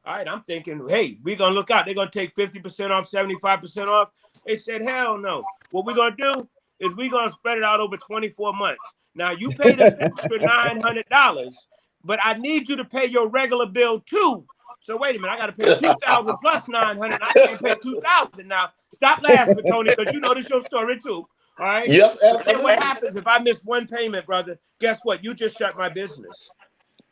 All right, I'm thinking, hey, we're going to look out. They're going to take 50% off, 75% off. They said, hell no. What we're going to do is we're going to spread it out over 24 months. Now, you paid us for $900, but I need you to pay your regular bill too. So wait a minute, I got to pay $2,000 plus $900. I can't pay $2,000 now. Stop laughing, Tony, because you know this is your story too. All right? Yes. And what happens if I miss one payment, brother? Guess what? You just shut my business.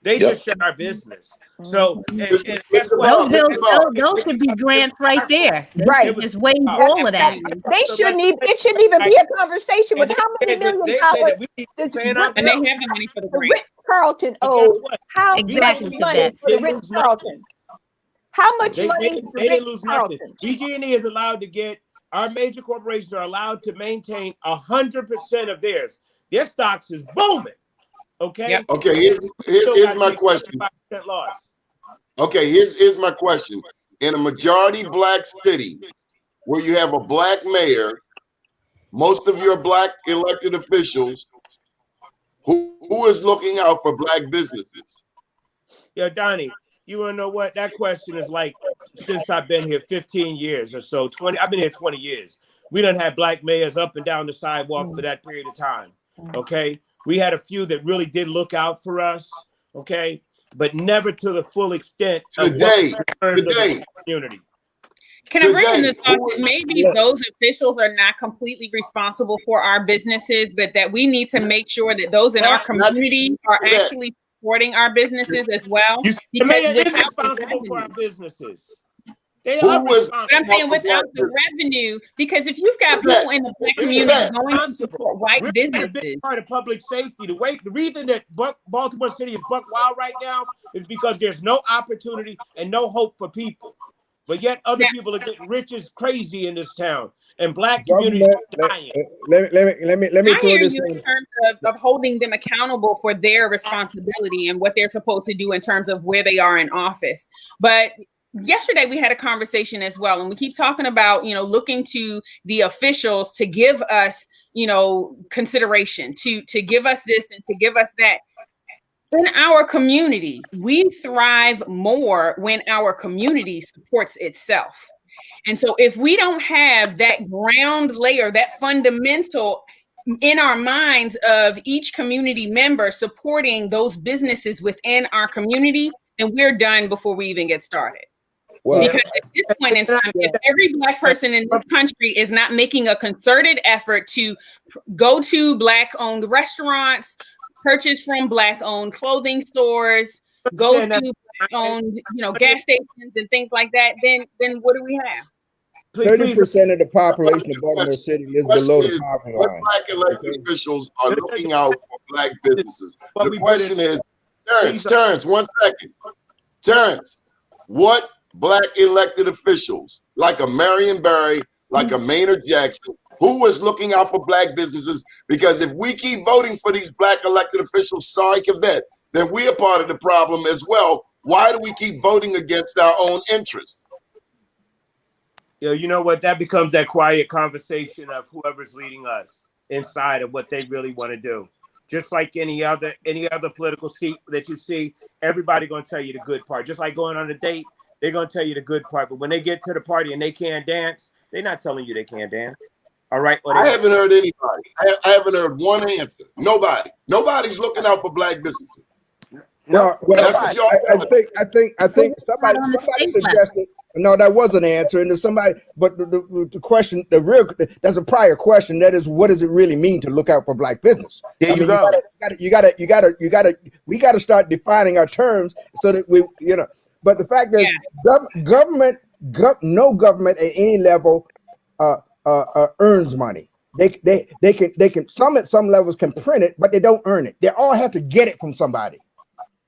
They just shut our business. So and guess what? Those should be grants right there. Right. Just waive all of that. It shouldn't even be a conversation with how many $1 million and they have the money for the grant. Ritz-Carlton owes how exactly much money for Ritz-Carlton? How much money? They didn't lose nothing. BG&E is allowed to get, our major corporations are allowed to maintain 100% of theirs. Their stocks is booming. Okay. Yep. Okay. Here's my question. Okay. Here's my question. In a majority black city where you have a black mayor, most of your black elected officials, who is looking out for black businesses? Yeah, Donnie, you want to know what? That question is like, since I've been here 15 years or so, 20, I've been here 20 years. We done had black mayors up and down the sidewalk for that period of time. Okay. We had a few that really did look out for us, okay, but never to the full extent of the community. Can I bring in the thought that maybe those officials are not completely responsible for our businesses, but that we need to make sure that those in our community are actually supporting our businesses as well? The mayor is responsible for our businesses. But I'm saying without the revenue, because if you've got people in the black community going to support white businesses, a big part of public safety. The reason that Baltimore City is buck wild right now is because there's no opportunity and no hope for people. But yet other people are getting rich as crazy in this town, and black communities are dying. Let me throw this in terms of holding them accountable for their responsibility and what they're supposed to do in terms of where they are in office. But yesterday we had a conversation as well, and we keep talking about, looking to the officials to give us, consideration, to give us this and to give us that. In our community, we thrive more when our community supports itself. And so if we don't have that ground layer, that fundamental in our minds of each community member supporting those businesses within our community, then we're done before we even get started. Well, because at this point in time, if every Black person in this country is not making a concerted effort to go to Black-owned restaurants, purchase from Black-owned clothing stores, go to Black-owned, gas stations and things like that, then what do we have? 30% of the population of Baltimore City lives below the poverty line. What Black elected officials are looking out for Black businesses? The question is, Terence, 1 second. Terence, what Black elected officials, like a Marion Barry, like a Maynard Jackson, who is looking out for Black businesses? Because if we keep voting for these Black elected officials, sorry, Kavette, then we are part of the problem as well. Why do we keep voting against our own interests? You know what? That becomes that quiet conversation of whoever's leading us inside of what they really want to do. Just like any other political seat that you see, everybody gonna tell you the good part. Just like going on a date, they're gonna tell you the good part. But when they get to the party and they can't dance, they're not telling you they can't dance. All right. I haven't heard anybody. I haven't heard one answer. Nobody. Nobody's looking out for Black businesses. Well, that's what y'all. I think somebody suggested. No, that was an answer, and there's somebody. But the question, that's a prior question. That is, what does it really mean to look out for Black business? There you go. We got to start defining our terms so that we, But the fact is, no government at any level earns money. They can some at some levels can print it, but they don't earn it. They all have to get it from somebody.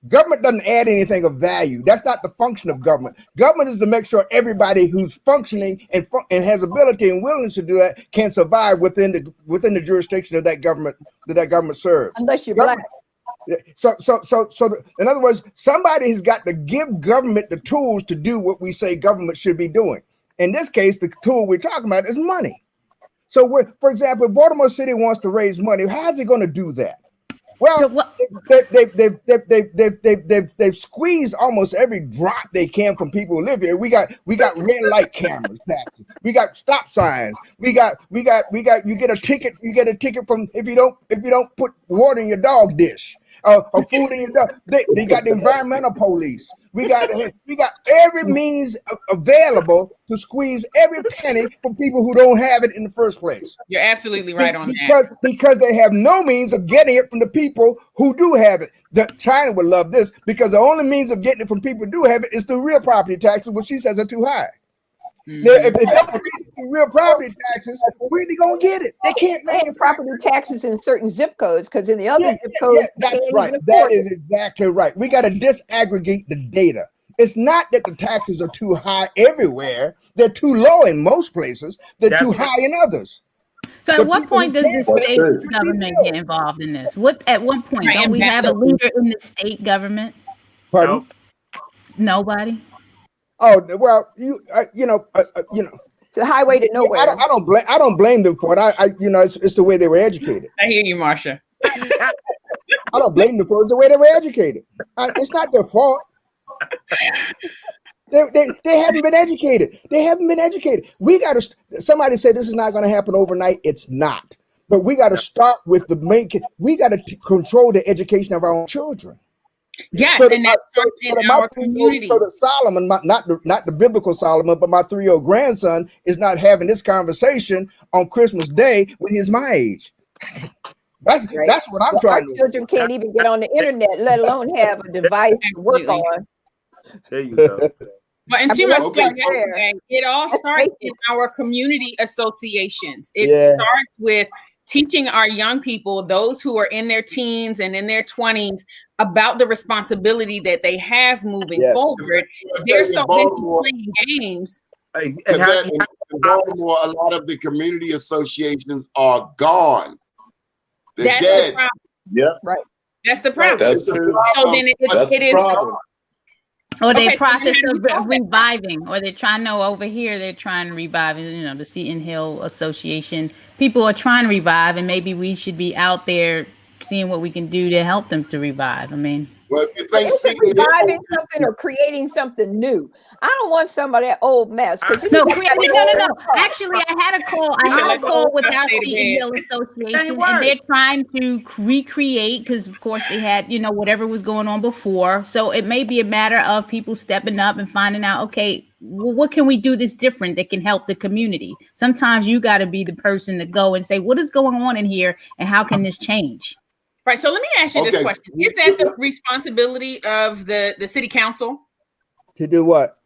Government doesn't add anything of value. That's not the function of government. Government is to make sure everybody who's functioning and has ability and willingness to do that can survive within the jurisdiction of that government serves. Unless you're Black. So in other words, somebody has got to give government the tools to do what we say government should be doing. In this case, the tool we're talking about is money. So, for example, if Baltimore City wants to raise money, how is it going to do that? Well, they've squeezed almost every drop they can from people who live here. We got red light cameras, we got stop signs. You get a ticket from if you don't put water in your dog dish. Or food in your dog. They got the environmental police. We got every means available to squeeze every penny from people who don't have it in the first place. You're absolutely right on that. Because they have no means of getting it from the people who do have it. China would love this because the only means of getting it from people who do have it is through real property taxes, which she says are too high. Now, if they don't raise real property taxes, where are they gonna get it? They can't make property taxes in certain zip codes because in the other zip codes, that's right. That is exactly right. We got to disaggregate the data. It's not that the taxes are too high everywhere; they're too low in most places. They're too high in others. So, at what point does the state government get involved in this? At what point don't we have a leader in the state government? Pardon? Nobody. Oh well, it's a highway to nowhere. I don't blame them for it. It's the way they were educated. I hear you, Marsha. I don't blame them for it. It's the way they were educated. It's not their fault. They haven't been educated. They haven't been educated. We got to. Somebody said this is not going to happen overnight. It's not. But we got to start with the main. We got to control the education of our own children. Yes, and that starts in our community. So that Solomon, not the biblical Solomon, but my 3-year-old grandson is not having this conversation on Christmas Day when he's my age. That's what I'm trying to do. Children can't even get on the internet, let alone have a device to work on. There you go. But and it all starts in our community associations. It starts with teaching our young people, those who are in their teens and in their 20s, about the responsibility that they have moving forward. They're so busy playing games. In Baltimore, a lot of the community associations are gone. They're dead. Yeah, right. That's the problem. That's true. So then it is. Or they Okay, so process then of reviving, or they're trying to over here. They're trying to revive. The Seton Hill Association. People are trying to revive, and maybe we should be out there seeing what we can do to help them to revive. I mean, well, if you think Is it Seton Hill, reviving something or creating something new? I don't want some of that old mess. no. Actually, I had a call. I had a call with our Seton Hill Association, and they're trying to recreate because, of course, they had whatever was going on before. So it may be a matter of people stepping up and finding out, okay, well, what can we do that's different that can help the community? Sometimes you got to be the person to go and say, what is going on in here, and how can this change? Right. So let me ask you this question. Is that the responsibility of the city council? To do what?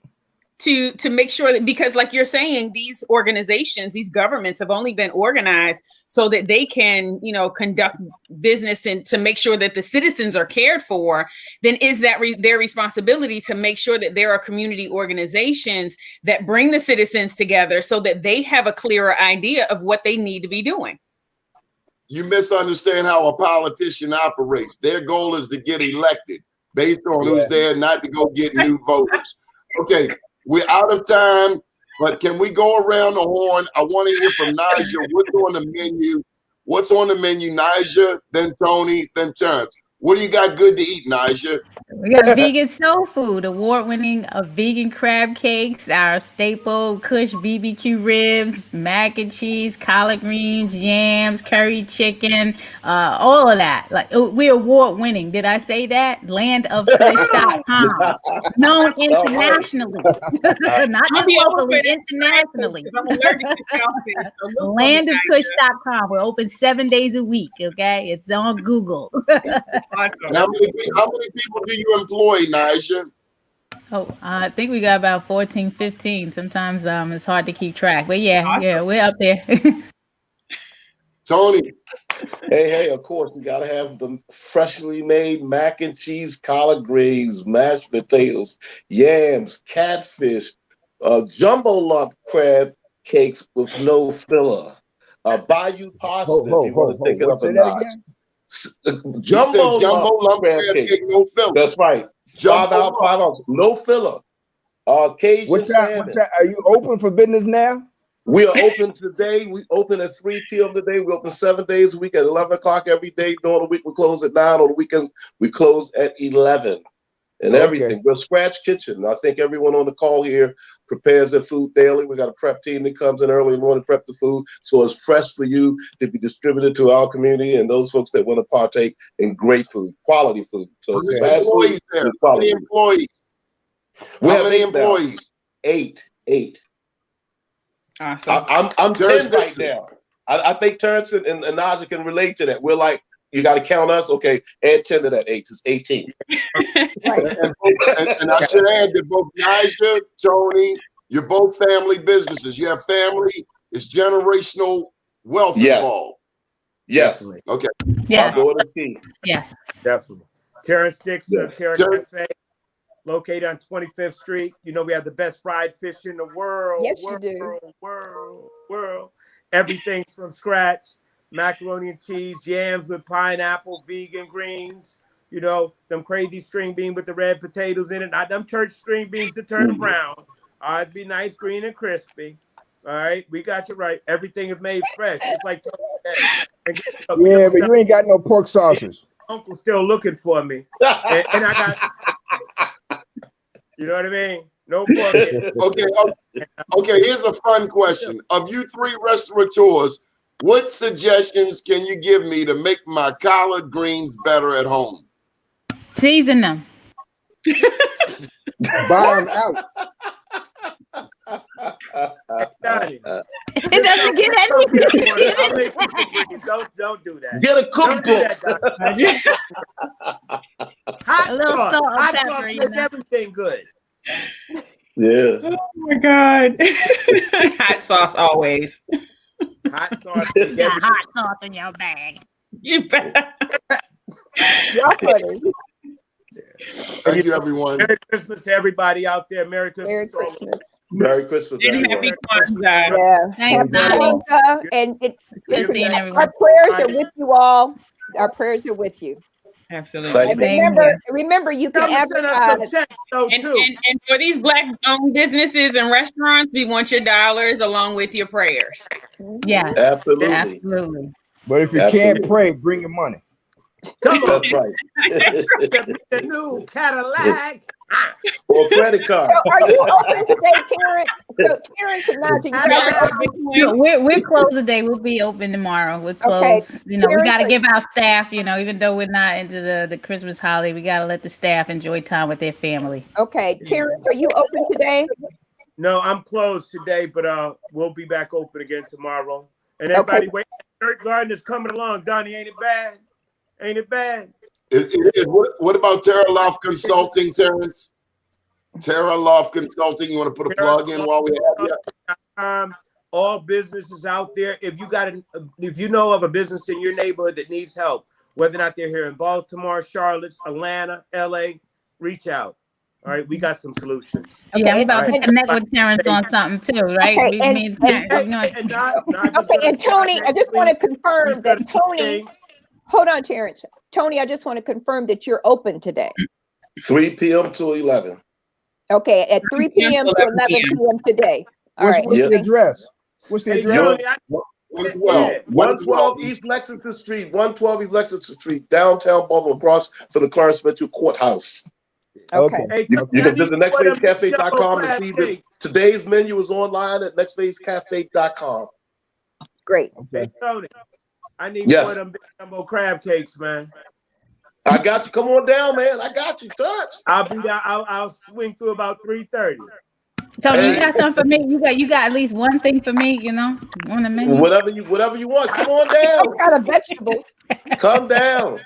To make sure that, because like you're saying, these organizations, these governments have only been organized so that they can, conduct business and to make sure that the citizens are cared for. Then is that their responsibility to make sure that there are community organizations that bring the citizens together so that they have a clearer idea of what they need to be doing? You misunderstand how a politician operates. Their goal is to get elected based on who's there, not to go get new voters. Okay, we're out of time, but can we go around the horn? I want to hear from Naja. What's on the menu, Naja, then Tony, then Terence. What do you got good to eat, Naja? We got vegan soul food, award-winning vegan crab cakes, our staple Kush BBQ ribs, mac and cheese, collard greens, yams, curry chicken, all of that. Like we're award-winning. Did I say that? Landofkush.com, known internationally, not just locally, internationally. Landofkush.com. We're open 7 days a week. Okay, it's on Google. How many people do you employ, Naja? I think we got about 14, 15. Sometimes it's hard to keep track. But yeah, we're up there. Tony. Hey, of course, we got to have the freshly made mac and cheese, collard greens, mashed potatoes, yams, catfish, jumbo lump crab cakes with no filler, bayou pasta. If you want to take it up a notch. Jumbo lump crab cake, no filler. That's right. 5 ounce, no filler. Cajun salmon. Are you open for business now? We are open today. We open at 3 p.m. today. We open 7 days a week at 11 o'clock every day. During the week, we close at 9. On the weekends, we close at 11. And everything. We're a scratch kitchen. I think everyone on the call here prepares their food daily. We got a prep team that comes in early in the morning to prep the food, so it's fresh for you to be distributed to our community and those folks that want to partake in great food, quality food. So it's fast food. How many employees? How many employees? 8. Awesome. I'm 10 right now. I think Terence and Naja can relate to that. We're like, you got to count us. Okay, add 10 to that 8. It's 18. and I should add that both Naja, Tony, you're both family businesses. You have family. It's generational wealth involved. Yes. Definitely. Okay. Yeah. Yes. Definitely. Terence Dickson, Terra Cafe, located on 25th Street. We have the best fried fish in the world. Yes, you do. World. Everything's from scratch. Macaroni and cheese, yams with pineapple, vegan greens, them crazy string beans with the red potatoes in it. Not them church string beans to turn brown. It'd be nice, green, and crispy. All right, we got you right. Everything is made fresh. It's like but you ain't got no pork sauces. Uncle's still looking for me, and I got. You know what I mean? No pork. Okay. Here's a fun question. Of you 3 restaurateurs, what suggestions can you give me to make my collard greens better at home? Season them. Buy them out. It doesn't get any. Don't do that. Get a cookbook. Hot sauce. Hot sauce makes everything good. Yeah. Oh my God. Hot sauce always. Hot sauce. You got hot sauce in your bag. You bet. Y'all funny. Thank you, everyone. Merry Christmas to everybody out there. Merry Christmas. Merry Christmas. Merry Christmas, everyone. Happy Kwanzaa. Yeah. Thanks, And Good seeing everyone. our prayers are with you all. Our prayers are with you. Absolutely. Thank And you. Same remember, you can Come and send us advertise. some checks though And, too. and for these Black-owned businesses and restaurants, we want your dollars along with your prayers. Yes. Absolutely. Absolutely. But if you Absolutely. can't pray, bring your money. Come on. That's right. The new Cadillac. Or credit card. So are you open today, Terrence? So Terrence and Najee, you guys are open. No, we're closed today. We'll be open tomorrow. We're Okay. closed. You know, we Terrence, got to give our staff, you know, even though we're not into the Christmas holiday, we got to let the staff enjoy time with their family. Okay, Terrence, are you open today? No, I'm closed today, but we'll be back open again tomorrow. And everybody wait. Dirt Garden is coming along. Donnie, ain't it bad? Ain't it bad? It is. What about Terra Loft Consulting, Terrence? Terra Loft Consulting. You want to put a plug in while we have you? All businesses out there. If you know of a business in your neighborhood that needs help, whether or not they're here in Baltimore, Charlotte, Atlanta, LA, reach out. All right, we got some solutions. Yeah, I'm about Right. to connect with Terrence on something too, right? Okay, Me and Terrence, you know, Okay, and Tony, I just want to confirm that Tony, hold on, Terrence. Tony, I just want to confirm that you're open today. 3 p.m. to 11. Okay, at 3 p.m. to 11 p.m. today. All right. What's the address? What's the Hey, address? Johnny, 112 East Lexington Street, 112 East Lexington Street, downtown Baltimore, across from the Clarence Mitchell Courthouse. Okay. Hey, You can visit Johnny, nextphasecafe.com and see that today's menu is online at nextphasecafe.com. Great. Okay. Hey, Tony, I need Yes. one of them big jumbo crab cakes, man. I got you. Come on down, man. I got you. Touch. I'll be down. I'll swing through about 3:30. Tony, you Hey. got something for me? You got at least one thing for me, you know, on the menu. Whatever you want. Come on down. What kind of vegetable? Come down.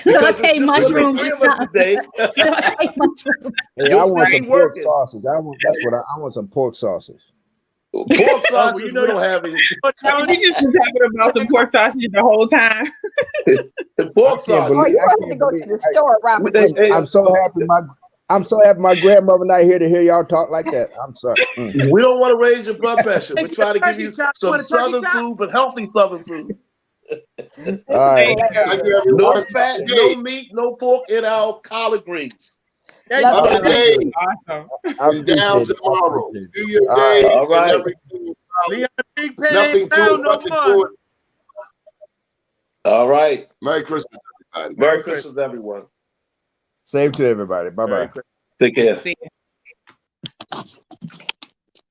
Because Saute it's just gonna be mushrooms three or of us something. today. Saute mushrooms. Hey, I Your want screen some pork working. sausage. I want some pork sausage. Pork well, sausage, you know we don't have any. You just been talking about some pork sausage the whole time. Pork I can't sausage. Oh, believe- you I have can't to go to believe- the store, Robert. Hey, hey, I'm so happy my grandmother not here to hear y'all talk like that. I'm sorry. we don't want to raise your blood pressure. We're Hey, trying to give turkey you chop. some Want a turkey southern chop? food, but healthy southern food. All right. Thank you, No everyone. fat, no meat, no pork in our collard greens. Hey, Love Have a you. day Awesome. I and down appreciate it. I tomorrow. appreciate it. Do your All right. day All right. and everything. Leon Big Pen Nothing ain't to it found no but to more. do it. All right. Merry Christmas, everybody. Merry Christmas, everyone. Same to everybody. Bye bye. Merry Christmas. Take care. See you.